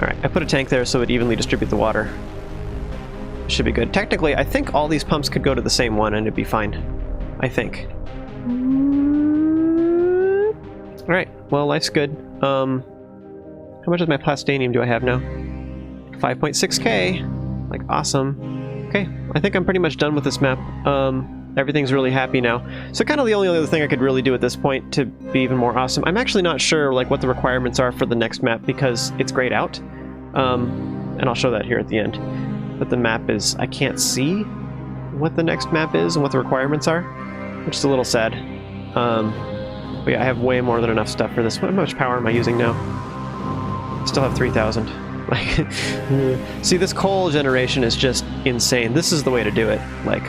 Alright, I put a tank there so it evenly distribute the water. It should be good. Technically, I think all these pumps could go to the same one and it'd be fine. I think. Alright, well, life's good. How much of my Plastanium do I have now? 5.6k. Like, awesome. Okay, I think I'm pretty much done with this map. Everything's really happy now. So kind of the only other thing I could really do at this point to be even more awesome. I'm actually not sure like what the requirements are for the next map because it's grayed out. And I'll show that here at the end. But the map is... I can't see what the next map is and what the requirements are, which is a little sad. But yeah, I have way more than enough stuff for this. How much power am I using now? Still have 3,000. Like, see, this coal generation is just insane. This is the way to do it. Like,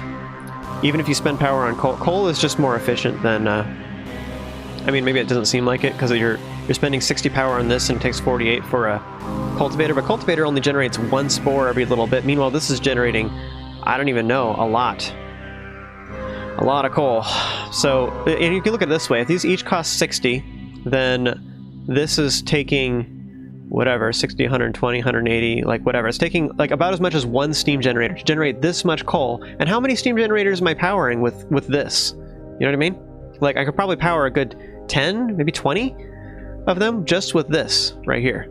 even if you spend power on coal, coal is just more efficient than, I mean, maybe it doesn't seem like it, because you're spending 60 power on this and it takes 48 for a cultivator, but cultivator only generates 1 spore every little bit. Meanwhile, this is generating, I don't even know, a lot. A lot of coal. So, and you can look at it this way. If these each cost 60, then this is taking... whatever, 60, 120, 180, like whatever. It's taking like about as much as 1 steam generator to generate this much coal. And how many steam generators am I powering with this? You know what I mean? Like, I could probably power a good 10, maybe 20 of them just with this right here.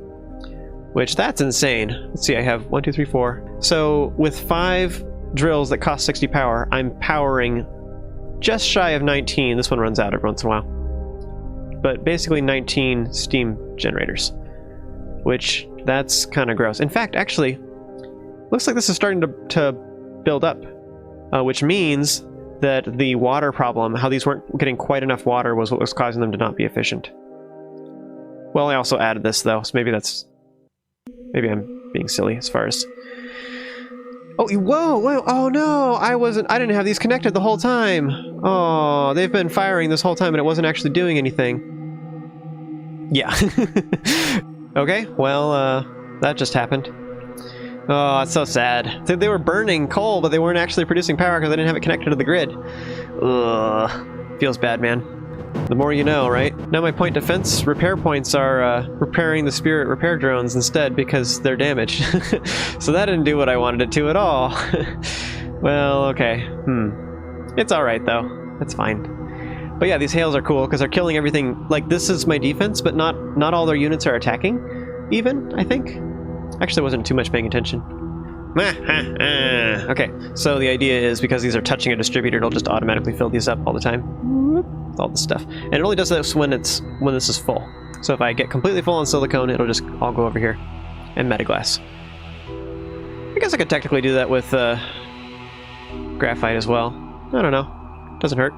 Which, that's insane. Let's see, I have 1, 2, 3, 4. So with 5 drills that cost 60 power, I'm powering just shy of 19. This one runs out every once in a while. But basically 19 steam generators. which that's kind of gross. In fact, actually, looks like this is starting to build up, which means that the water problem, how these weren't getting quite enough water, was what was causing them to not be efficient. Well, I also added this though, so maybe I'm being silly as far as... Oh, whoa, oh no, I didn't have these connected the whole time. Oh, they've been firing this whole time and it wasn't actually doing anything. Yeah. Okay, well, that just happened. Oh, it's so sad. They were burning coal, but they weren't actually producing power because they didn't have it connected to the grid. Ugh. Feels bad, man. The more you know, right? Now my point defense repair points are repairing the Spirit repair drones instead because they're damaged. So that didn't do what I wanted it to at all. Well, okay. It's alright though. That's fine. But yeah, these hails are cool because they're killing everything. Like, this is my defense, but not all their units are attacking, even, I think. Actually, I wasn't too much paying attention. Okay, so the idea is because these are touching a distributor, it'll just automatically fill these up all the time. With all this stuff. And it only does this when this is full. So if I get completely full on silicone, it'll just all go over here. And metaglass. I guess I could technically do that with graphite as well. I don't know. Doesn't hurt.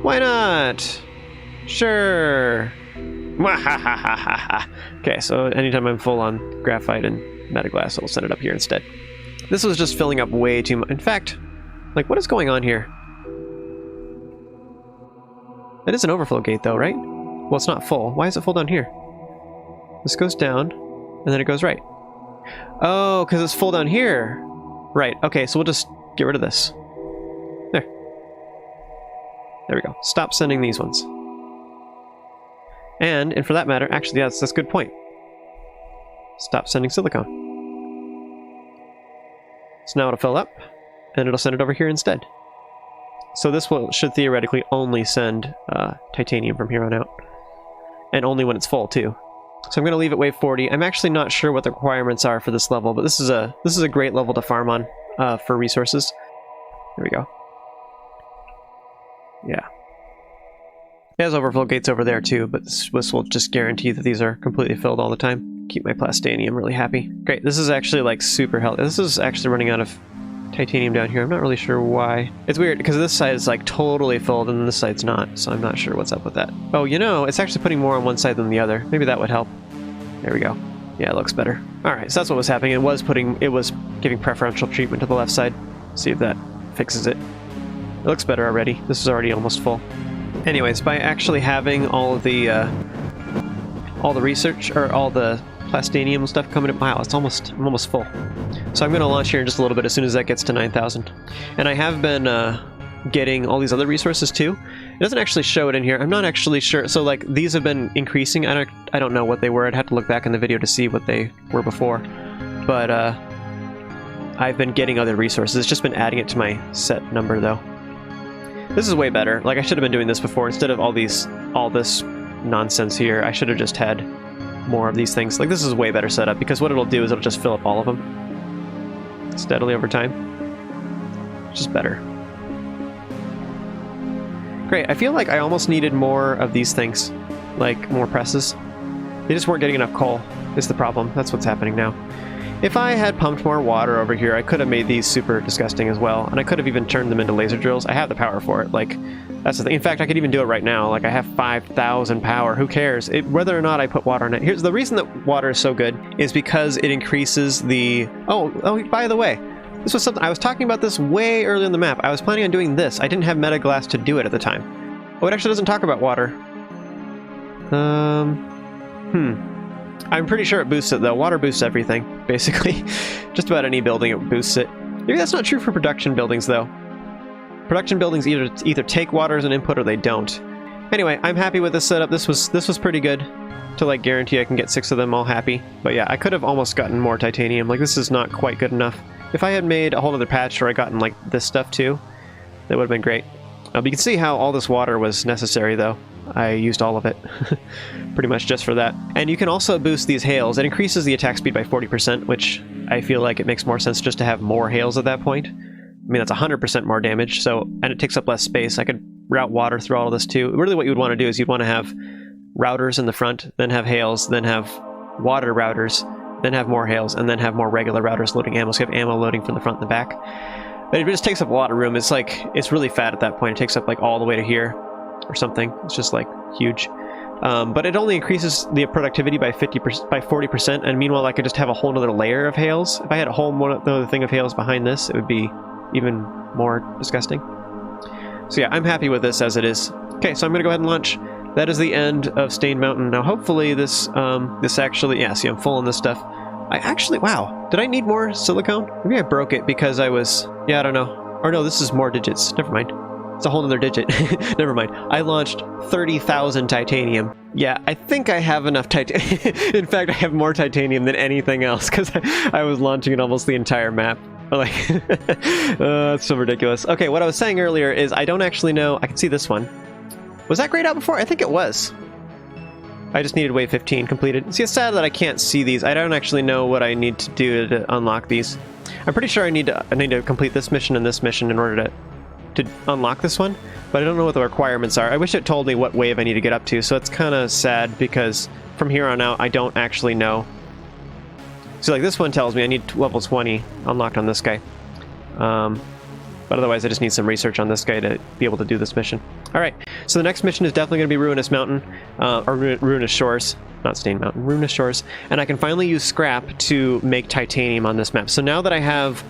Why not? Sure. Okay, so anytime I'm full on graphite and metaglass, I'll send it up here instead. This was just filling up way too much. In fact, like, what is going on here? It is an overflow gate though, right? Well, it's not full. Why is it full down here? This goes down, and then it goes right. Oh, because it's full down here. Right, okay, so we'll just get rid of this. There. There we go. Stop sending these ones. And for that matter, actually, that's a good point. Stop sending silicone. So now it'll fill up, and it'll send it over here instead. So this should theoretically only send titanium from here on out. And only when it's full, too. So I'm going to leave it wave 40. I'm actually not sure what the requirements are for this level, but this is a great level to farm on for resources. There we go. Yeah. It has overflow gates over there too, but this will just guarantee that these are completely filled all the time. Keep my plastanium really happy. Great, this is actually like super healthy. This is actually running out of titanium down here. I'm not really sure why. It's weird because this side is like totally filled and this side's not, so I'm not sure what's up with that. Oh, you know, it's actually putting more on one side than the other. Maybe that would help. There we go. Yeah, it looks better. Alright, so that's what was happening. It was giving preferential treatment to the left side. See if that fixes it. It looks better already. This is already almost full. Anyways, by actually having all the research, or all the plastanium stuff coming in, wow, I'm almost full. So I'm going to launch here in just a little bit as soon as that gets to 9,000. And I have been getting all these other resources too. It doesn't actually show it in here. I'm not actually sure. So like these have been increasing. I don't know what they were. I'd have to look back in the video to see what they were before. But I've been getting other resources. It's just been adding it to my set number though. This is way better. Like, I should have been doing this before. Instead of all this nonsense here, I should have just had more of these things. Like, this is a way better setup, because what it'll do is it'll just fill up all of them steadily over time. Just better. Great. I feel like I almost needed more of these things. Like, more presses. They just weren't getting enough coal, is the problem. That's what's happening now. If I had pumped more water over here, I could have made these super disgusting as well, and I could have even turned them into laser drills. I have the power for it. Like, that's the thing. In fact, I could even do it right now. Like, I have 5,000 power. Who cares? Whether or not I put water on it. Here's the reason that water is so good is because it increases the... Oh, by the way, this was something... I was talking about this way early in the map. I was planning on doing this. I didn't have metaglass to do it at the time. Oh, it actually doesn't talk about water. I'm pretty sure it boosts it, though. Water boosts everything, basically. Just about any building, it boosts it. Maybe that's not true for production buildings, though. Production buildings either take water as an input or they don't. Anyway, I'm happy with this setup. This was pretty good to, like, guarantee I can get 6 of them all happy. But yeah, I could have almost gotten more titanium. Like, this is not quite good enough. If I had made a whole other patch where I gotten, like, this stuff, too, that would have been great. But you can see how all this water was necessary, though. I used all of it, pretty much just for that. And you can also boost these hails. It increases the attack speed by 40%, which I feel like it makes more sense just to have more hails at that point. I mean, that's 100% more damage, and it takes up less space. I could route water through all of this too. Really what you would want to do is you'd want to have routers in the front, then have hails, then have water routers, then have more hails, and then have more regular routers loading ammo. So you have ammo loading from the front and the back. But it just takes up a lot of room. It's like, it's really fat at that point. It takes up like all the way to here or something. It's just like huge. But it only increases the productivity by 40%, and meanwhile I could just have a whole other layer of hails. If I had a whole other thing of hails behind this, it would be even more disgusting. So yeah, I'm happy with this as it is. Okay, so I'm gonna go ahead and launch. That is the end of Stained Mountain. Now hopefully this this actually, yeah, see I'm full on this stuff. I actually, wow, did I need more silicone? Maybe I broke it because I was, yeah, I don't know. Or no, this is more digits, never mind. It's a whole other digit. Never mind. I launched 30,000 titanium. Yeah, I think I have enough titanium. In fact, I have more titanium than anything else because I was launching it almost the entire map. Like, that's so ridiculous. Okay, what I was saying earlier is I don't actually know. I can see this one. Was that grayed out before? I think it was. I just needed wave 15 completed. See, it's sad that I can't see these. I don't actually know what I need to do to unlock these. I'm pretty sure I need to complete this mission and this mission in order to unlock this one, but I don't know what the requirements are. I wish it told me what wave I need to get up to, so it's kind of sad because from here on out I don't actually know. So like this one tells me I need level 20 unlocked on this guy. But otherwise I just need some research on this guy to be able to do this mission. Alright, so the next mission is definitely going to be Ruinous Mountain, or Ruinous Shores. Not Stained Mountain, Ruinous Shores. And I can finally use scrap to make titanium on this map. So now that I have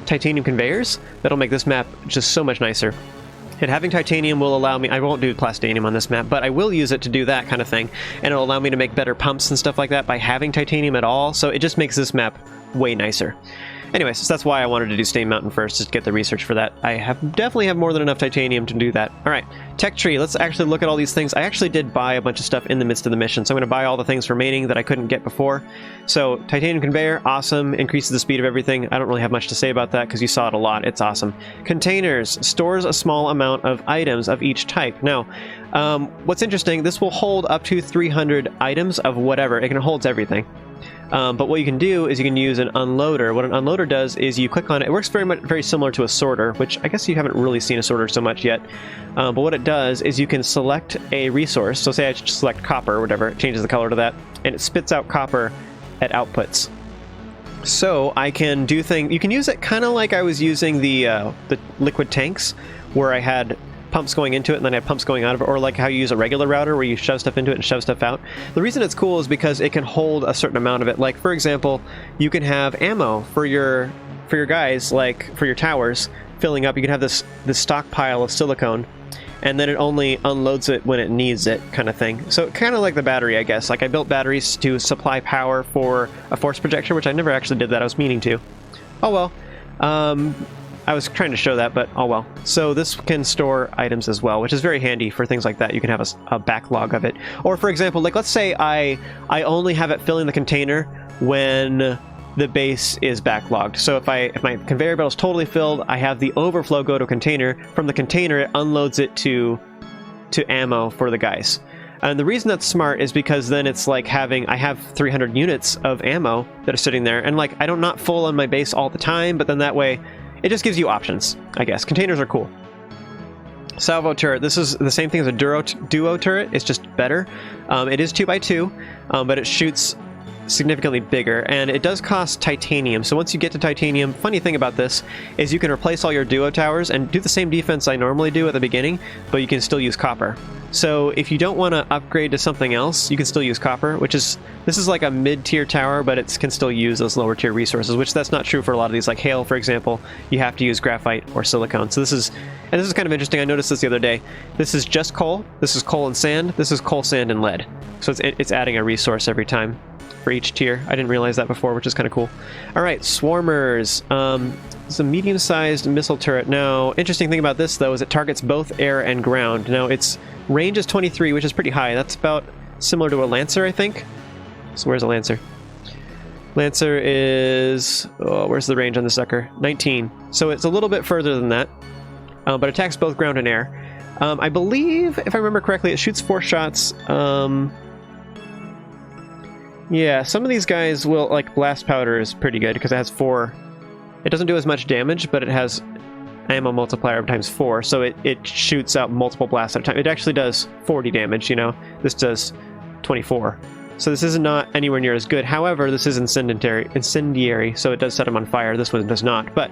titanium conveyors, that'll make this map just so much nicer. And having titanium will allow me, I won't do plastanium on this map, but I will use it to do that kind of thing. And it'll allow me to make better pumps and stuff like that by having titanium at all. So it just makes this map way nicer. Anyways, so that's why I wanted to do Stained Mountain first, just to get the research for that. I definitely have more than enough titanium to do that. Alright, tech tree, let's actually look at all these things. I actually did buy a bunch of stuff in the midst of the mission, so I'm going to buy all the things remaining that I couldn't get before. So, titanium conveyor, awesome, increases the speed of everything. I don't really have much to say about that, because you saw it a lot, it's awesome. Containers, stores a small amount of items of each type. Now, what's interesting, this will hold up to 300 items of whatever, it holds everything. But what you can do is you can use an unloader. What an unloader does is you click on it. It works very similar to a sorter, which I guess you haven't really seen a sorter so much yet. But what it does is you can select a resource. So say I select copper or whatever, it changes the color to that, and it spits out copper at outputs. So I can do things. You can use it kind of like I was using the liquid tanks, where I had pumps going into it and then I have pumps going out of it, or like how you use a regular router where you shove stuff into it and shove stuff out. The reason it's cool is because it can hold a certain amount of it. Like, for example, you can have ammo for your guys, like for your towers filling up. You can have this stockpile of silicone, and then it only unloads it when it needs it, kind of thing. So kind of like the battery, I guess. Like I built batteries to supply power for a force projector, which I never actually did that. I was meaning to. Oh well. I was trying to show that, but oh well. So this can store items as well, which is very handy for things like that. You can have a backlog of it. Or for example, like let's say I only have it filling the container when the base is backlogged. So if my conveyor belt is totally filled, I have the overflow go to a container. From the container, it unloads it to ammo for the guys. And the reason that's smart is because then it's like I have 300 units of ammo that are sitting there, and like I'm not full on my base all the time, but then that way it just gives you options, I guess. Containers are cool. Salvo turret. This is the same thing as a duo turret. It's just better. It is 2x2, but it shoots significantly bigger, and it does cost titanium. So once you get to titanium, funny thing about this is you can replace all your duo towers and do the same defense I normally do at the beginning, but you can still use copper. So if you don't want to upgrade to something else, you can still use copper, this is like a mid-tier tower, but it can still use those lower tier resources, which that's not true for a lot of these. Like hail, for example, you have to use graphite or silicone. So this is kind of interesting. I noticed this the other day. This is just coal. This is coal and sand. This is coal, sand, and lead. So it's adding a resource every time for each tier. I didn't realize that before, which is kind of cool. All right, swarmers. It's a medium-sized missile turret. Now, interesting thing about this, though, is it targets both air and ground. Now, its range is 23, which is pretty high. That's about similar to a Lancer, I think. So where's a Lancer? Lancer is... Oh, where's the range on the sucker? 19. So it's a little bit further than that, but attacks both ground and air. I believe, if I remember correctly, it shoots 4 shots. Yeah, some of these guys will... Like, blast powder is pretty good because it has 4... It doesn't do as much damage, but it has ammo multiplier of times 4, so it shoots out multiple blasts at a time. It actually does 40 damage, you know? This does 24. So this is not anywhere near as good. However, this is incendiary, so it does set them on fire. This one does not. But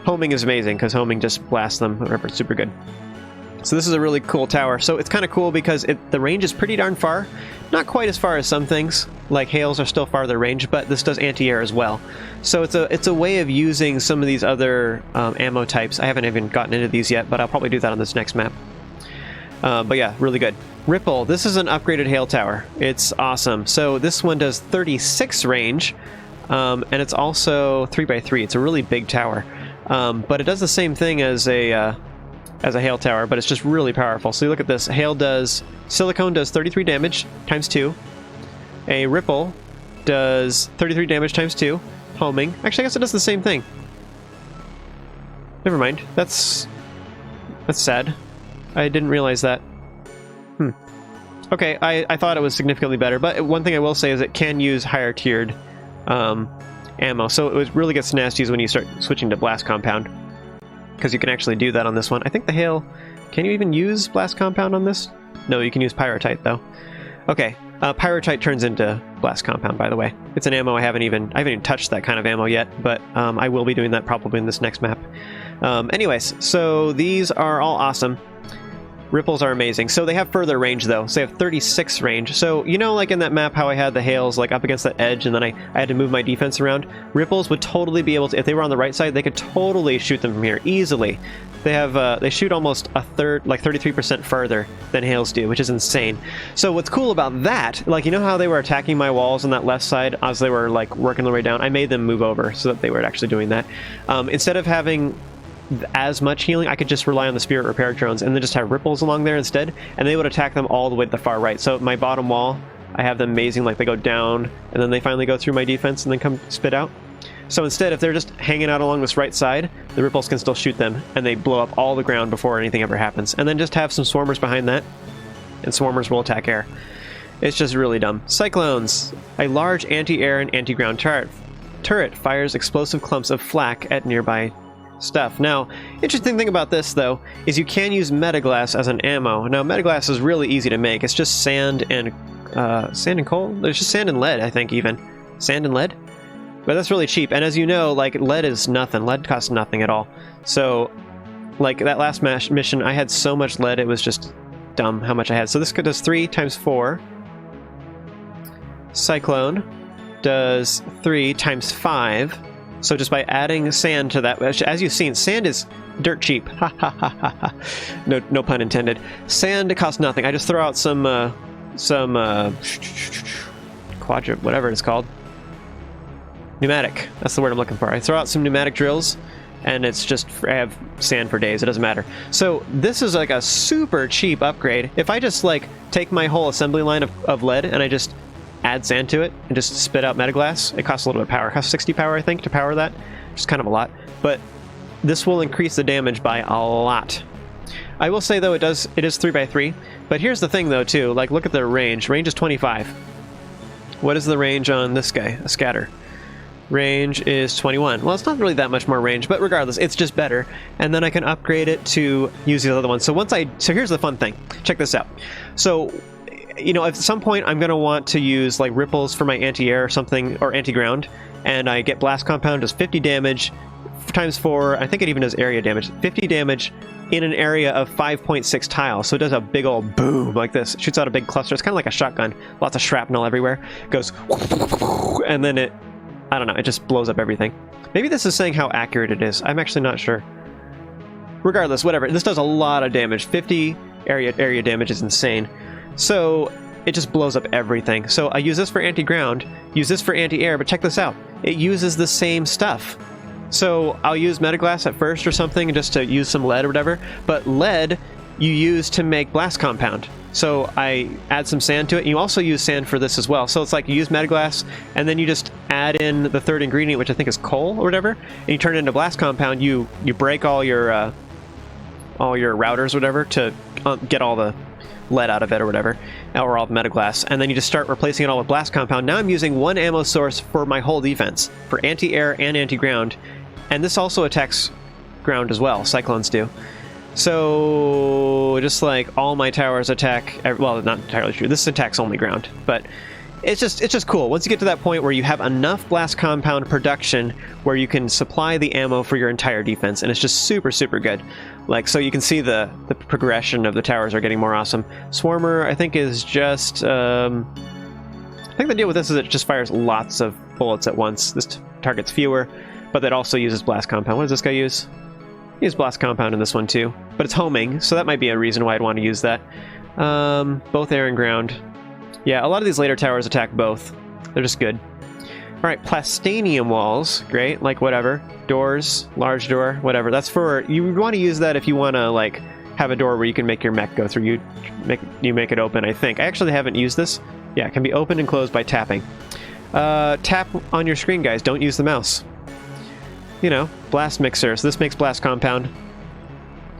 homing is amazing, because homing just blasts them. Whatever, it's super good. So this is a really cool tower. So it's kind of cool because the range is pretty darn far. Not quite as far as some things, like hails are still farther range, but this does anti-air as well. So it's a way of using some of these other ammo types. I haven't even gotten into these yet, but I'll probably do that on this next map. But yeah, really good. Ripple, this is an upgraded hail tower. It's awesome. So this one does 36 range, and it's also 3x3. It's a really big tower. But it does the same thing as a hail tower, but it's just really powerful. So you look at this. Silicone does 33 damage times 2. A ripple does 33 damage times 2. Homing. Actually, I guess it does the same thing. Never mind. That's sad. I didn't realize that. Okay, I thought it was significantly better, but one thing I will say is it can use higher tiered ammo, so it really gets nasty when you start switching to blast compound, because you can actually do that on this one. I think the hail... Can you even use blast compound on this? No, you can use pyrotite though. Okay, pyrotite turns into blast compound, by the way. It's an ammo I haven't even touched that kind of ammo yet, but I will be doing that probably in this next map. Anyways, so these are all awesome. Ripples are amazing. So they have further range though. So they have 36 range. So you know, like in that map how I had the hails like up against that edge and then I had to move my defense around? Ripples would totally be able to, if they were on the right side, they could totally shoot them from here easily. They have they shoot almost a third, like 33% farther than hails do, which is insane. So what's cool about that, like you know how they were attacking my walls on that left side as they were like working their way down? I made them move over so that they were actually doing that. Instead of having as much healing, I could just rely on the spirit repair drones and then just have ripples along there instead, and they would attack them all the way to the far right. So my bottom wall, I have them amazing, like they go down and then they finally go through my defense and then come spit out. So instead, if they're just hanging out along this right side, the ripples can still shoot them and they blow up all the ground before anything ever happens. And then just have some swarmers behind that, and swarmers will attack air. It's just really dumb. Cyclones, a large anti-air and anti-ground turret fires explosive clumps of flak at nearby stuff. Now, interesting thing about this though is you can use metaglass as an ammo. Now, metaglass is really easy to make. It's just sand and coal. There's just sand and lead, I think, even sand and lead. But that's really cheap. And as you know, like lead is nothing. Lead costs nothing at all. So, like that last mission, I had so much lead it was just dumb how much I had. So this does 3 times 4. Cyclone does 3 times 5. So just by adding sand to that, as you've seen, sand is dirt cheap. Ha ha ha ha ha. No pun intended. Sand costs nothing. I just throw out some quadrup, whatever it's called. Pneumatic. That's the word I'm looking for. I throw out some pneumatic drills, and it's just I have sand for days. It doesn't matter. So this is like a super cheap upgrade. If I just like take my whole assembly line of lead and I just add sand to it and just spit out metaglass, it costs a little bit of power. It costs 60 power, I think, to power that. Which is kind of a lot. But this will increase the damage by a lot. I will say though, it is 3x3. But here's the thing though too, like look at the range. Range is 25. What is the range on this guy? A scatter. Range is 21. Well, it's not really that much more range, but regardless, it's just better. And then I can upgrade it to use the other one. So here's the fun thing. Check this out. So, you know, at some point I'm going to want to use like ripples for my anti-air or something, or anti-ground, and I get blast compound, does 50 damage times 4. I think it even does area damage. 50 damage in an area of 5.6 tiles. So it does a big old boom like this. It shoots out a big cluster. It's kind of like a shotgun. Lots of shrapnel everywhere. It goes, and then it, I don't know, it just blows up everything. Maybe this is saying how accurate it is. I'm actually not sure. Regardless, whatever. This does a lot of damage. 50 area damage is insane. So it just blows up everything. So I use this for anti-ground, use this for anti-air, but check this out. It uses the same stuff. So I'll use metaglass at first or something just to use some lead or whatever, but lead you use to make blast compound. So I add some sand to it. You also use sand for this as well. So it's like you use metaglass and then you just add in the third ingredient, which I think is coal or whatever, and you turn it into blast compound. You break all your routers or whatever to get all the lead out of it or whatever, or all the metaglass, and then you just start replacing it all with blast compound. Now I'm using one ammo source for my whole defense, for anti-air and anti-ground, and this also attacks ground as well. Cyclones do. So just like all my towers attack, well, not entirely true. This attacks only ground, but it's just cool. Once you get to that point where you have enough blast compound production where you can supply the ammo for your entire defense, and it's just super, super good. Like, so you can see the progression of the towers are getting more awesome. Swarmer, I think, is just... I think the deal with this is it just fires lots of bullets at once. This targets fewer, but that also uses blast compound. What does this guy use? He uses blast compound in this one too, but it's homing, so that might be a reason why I'd want to use that. Both air and ground. Yeah, a lot of these later towers attack both. They're just good. Alright, Plastanium walls. Great, like whatever. Doors, large door, whatever. That's for... You would want to use that if you want to, like, have a door where you can make your mech go through. You make it open, I think. I actually haven't used this. Yeah, it can be opened and closed by tapping. Tap on your screen, guys. Don't use the mouse. You know, blast mixer. So this makes blast compound.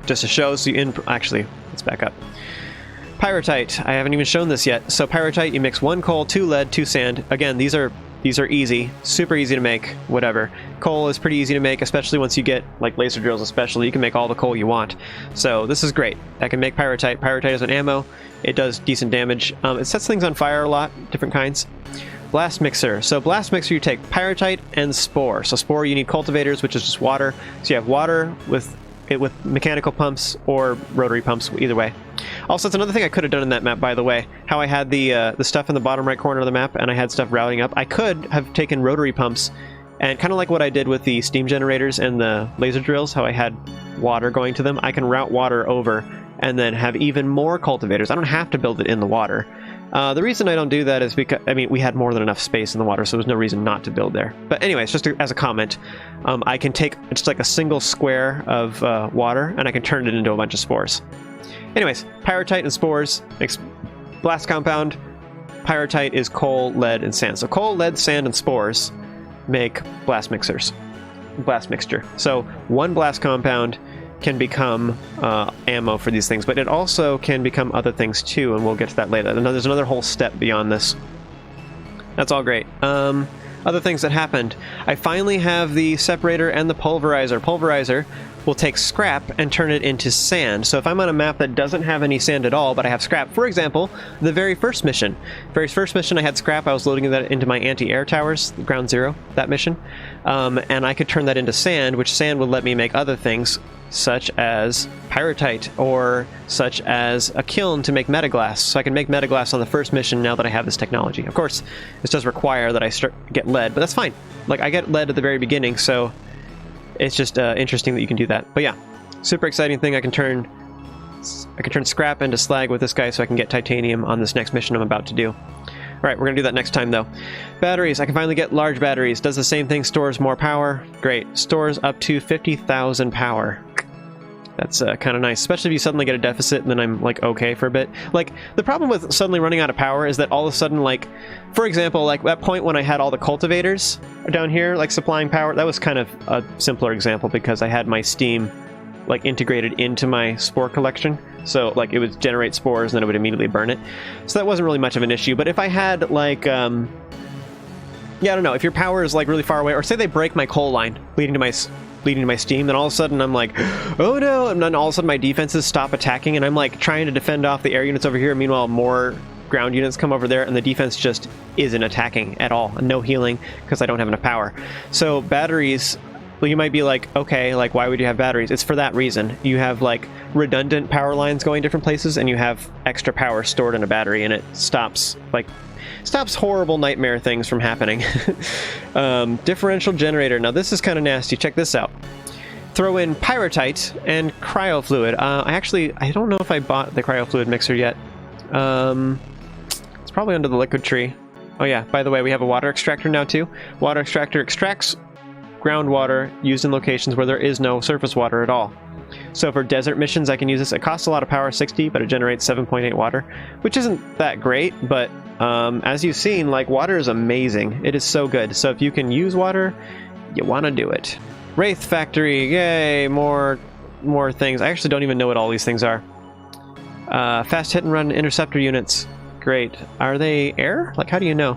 Just to show, so you actually, let's back up. Pyrrhotite. I haven't even shown this yet. So pyrrhotite, you mix 1 coal, 2 lead, 2 sand. Again, these are easy, super easy to make, whatever. Coal is pretty easy to make, especially once you get, like, laser drills especially. You can make all the coal you want. So this is great. I can make pyrrhotite. Pyrrhotite is an ammo. It does decent damage. It sets things on fire a lot, different kinds. Blast mixer. So blast mixer, you take pyrrhotite and spore. So spore, you need cultivators, which is just water. So you have water with mechanical pumps or rotary pumps, either way. Also, it's another thing I could have done in that map, by the way. How I had the stuff in the bottom right corner of the map, and I had stuff routing up. I could have taken rotary pumps, and kind of like what I did with the steam generators and the laser drills, how I had water going to them, I can route water over and then have even more cultivators. I don't have to build it in the water. The reason I don't do that is because, I mean, we had more than enough space in the water, so there's no reason not to build there. But anyways, just as a comment, I can take just like a single square of water, and I can turn it into a bunch of spores. Anyways, pyrrhotite and spores makes blast compound. Pyrrhotite is coal, lead, and sand. So coal, lead, sand, and spores make blast mixers. Blast mixture. So 1 blast compound can become ammo for these things, but it also can become other things too, and we'll get to that later. There's another whole step beyond this. That's all great. Other things that happened. I finally have the separator and the pulverizer. Pulverizer will take scrap and turn it into sand. So if I'm on a map that doesn't have any sand at all, but I have scrap, for example, the very first mission. I had scrap. I was loading that into my anti-air towers, ground zero, that mission. And I could turn that into sand, which sand would let me make other things, such as pyrrhotite, or such as a kiln to make metaglass. So I can make metaglass on the first mission now that I have this technology. Of course, this does require that I get lead, but that's fine. Like, I get lead at the very beginning, so it's just interesting that you can do that. But yeah, super exciting thing. I can turn scrap into slag with this guy, so I can get titanium on this next mission I'm about to do. Alright, we're gonna do that next time though. Batteries, I can finally get large batteries. Does the same thing, stores more power. Great. Stores up to 50,000 power. That's kind of nice, especially if you suddenly get a deficit and then I'm, like, okay for a bit. Like, the problem with suddenly running out of power is that all of a sudden, like, for example, like, that point when I had all the cultivators down here, like, supplying power, that was kind of a simpler example because I had my steam, like, integrated into my spore collection. So, like, it would generate spores and then it would immediately burn it. So that wasn't really much of an issue. But if I had, like, yeah, I don't know, if your power is, like, really far away, or say they break my coal line leading to my steam, then all of a sudden I'm like, oh no, and then all of a sudden my defenses stop attacking, and I'm like trying to defend off the air units over here. Meanwhile, more ground units come over there, and the defense just isn't attacking at all. No healing because I don't have enough power. So batteries, well, you might be like, okay, like, why would you have batteries? It's for that reason. You have, like, redundant power lines going different places, and you have extra power stored in a battery, and it stops horrible nightmare things from happening. Differential generator. Now this is kind of nasty. Check this out. Throw in pyrrhotite and cryofluid. I don't know if I bought the cryofluid mixer yet. It's probably under the liquid tree. Oh yeah, by the way, we have a water extractor now too. Water extractor extracts groundwater used in locations where there is no surface water at all. So for desert missions, I can use this. It costs a lot of power, 60, but it generates 7.8 water, which isn't that great, but as you've seen, like, water is amazing. It is so good. So if you can use water, you want to do it. Wraith Factory, yay, more things. I actually don't even know what all these things are. Fast hit and run interceptor units, great. Are they air? Like, how do you know?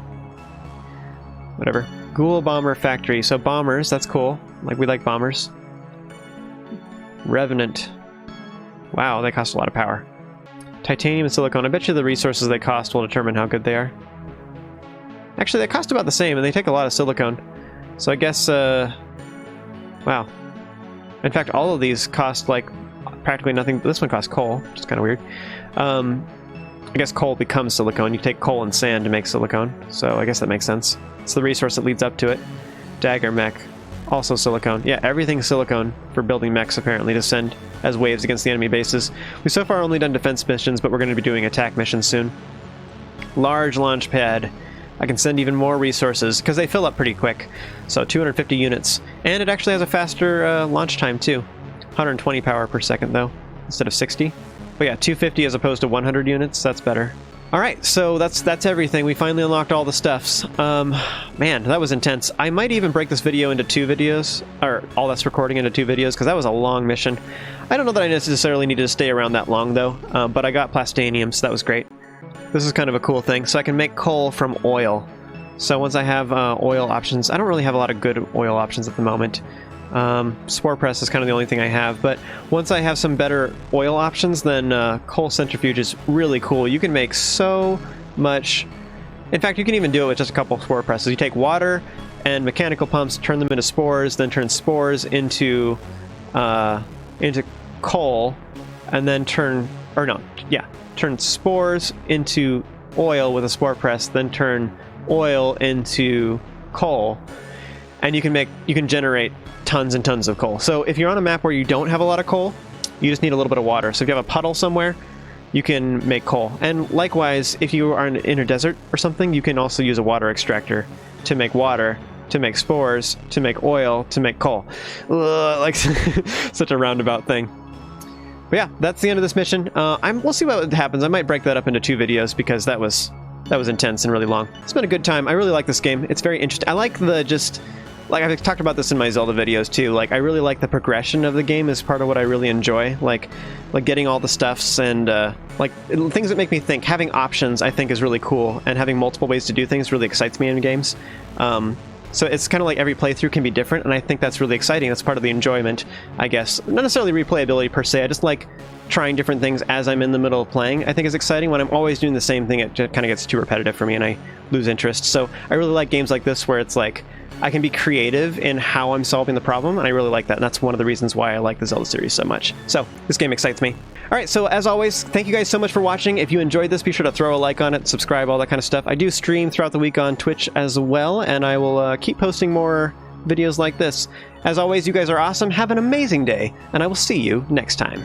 Whatever. Ghoul Bomber Factory, so bombers, that's cool. Like, we like bombers. Revenant. Wow, they cost a lot of power. Titanium and silicone. I bet you the resources they cost will determine how good they are. Actually, they cost about the same, and they take a lot of silicone. So I guess, wow. In fact, all of these cost, like, practically nothing. This one costs coal, which is kind of weird. I guess coal becomes silicone. You take coal and sand to make silicone, so I guess that makes sense. It's the resource that leads up to it. Dagger mech, also silicone. Yeah, everything's silicone for building mechs, apparently, to send as waves against the enemy bases. We've so far only done defense missions, but we're going to be doing attack missions soon. Large launch pad. I can send even more resources, because they fill up pretty quick. So 250 units. And it actually has a faster launch time, too. 120 power per second, though, instead of 60. But yeah, 250 as opposed to 100 units, that's better. Alright, so that's everything. We finally unlocked all the stuffs. Man, that was intense. I might even break this video into 2 videos, or all that's recording into 2 videos, because that was a long mission. I don't know that I necessarily needed to stay around that long, though, but I got Plastanium, so that was great. This is kind of a cool thing. So I can make coal from oil. So once I have oil options, I don't really have a lot of good oil options at the moment. Spore press is kind of the only thing I have, but once I have some better oil options, then coal centrifuge is really cool. You can make so much. In fact, you can even do it with just a couple of spore presses. You take water and mechanical pumps, turn them into spores, then turn spores into coal, and then turn spores into oil with a spore press, then turn oil into coal, and you can generate tons and tons of coal. So if you're on a map where you don't have a lot of coal, you just need a little bit of water. So if you have a puddle somewhere, you can make coal. And likewise, if you are in a desert or something, you can also use a water extractor to make water, to make spores, to make oil, to make coal. Like such a roundabout thing. But yeah, that's the end of this mission. We'll see what happens. I might break that up into 2 videos because that was intense and really long. It's been a good time. I really like this game. It's very interesting. I like like I've talked about this in my Zelda videos too. Like I really like the progression of the game is part of what I really enjoy. Like getting all the stuffs and like things that make me think. Having options I think is really cool, and having multiple ways to do things really excites me in games. So it's kind of like every playthrough can be different, and I think that's really exciting. That's part of the enjoyment, I guess. Not necessarily replayability per se. I just like trying different things as I'm in the middle of playing. I think is exciting. When I'm always doing the same thing, it just kind of gets too repetitive for me, and I lose interest. So I really like games like this where it's like I can be creative in how I'm solving the problem, and I really like that. And that's one of the reasons why I like the Zelda series so much. So this game excites me. All right, so as always, thank you guys so much for watching. If you enjoyed this, be sure to throw a like on it, subscribe, all that kind of stuff. I do stream throughout the week on Twitch as well, and I will keep posting more videos like this. As always, you guys are awesome. Have an amazing day, and I will see you next time.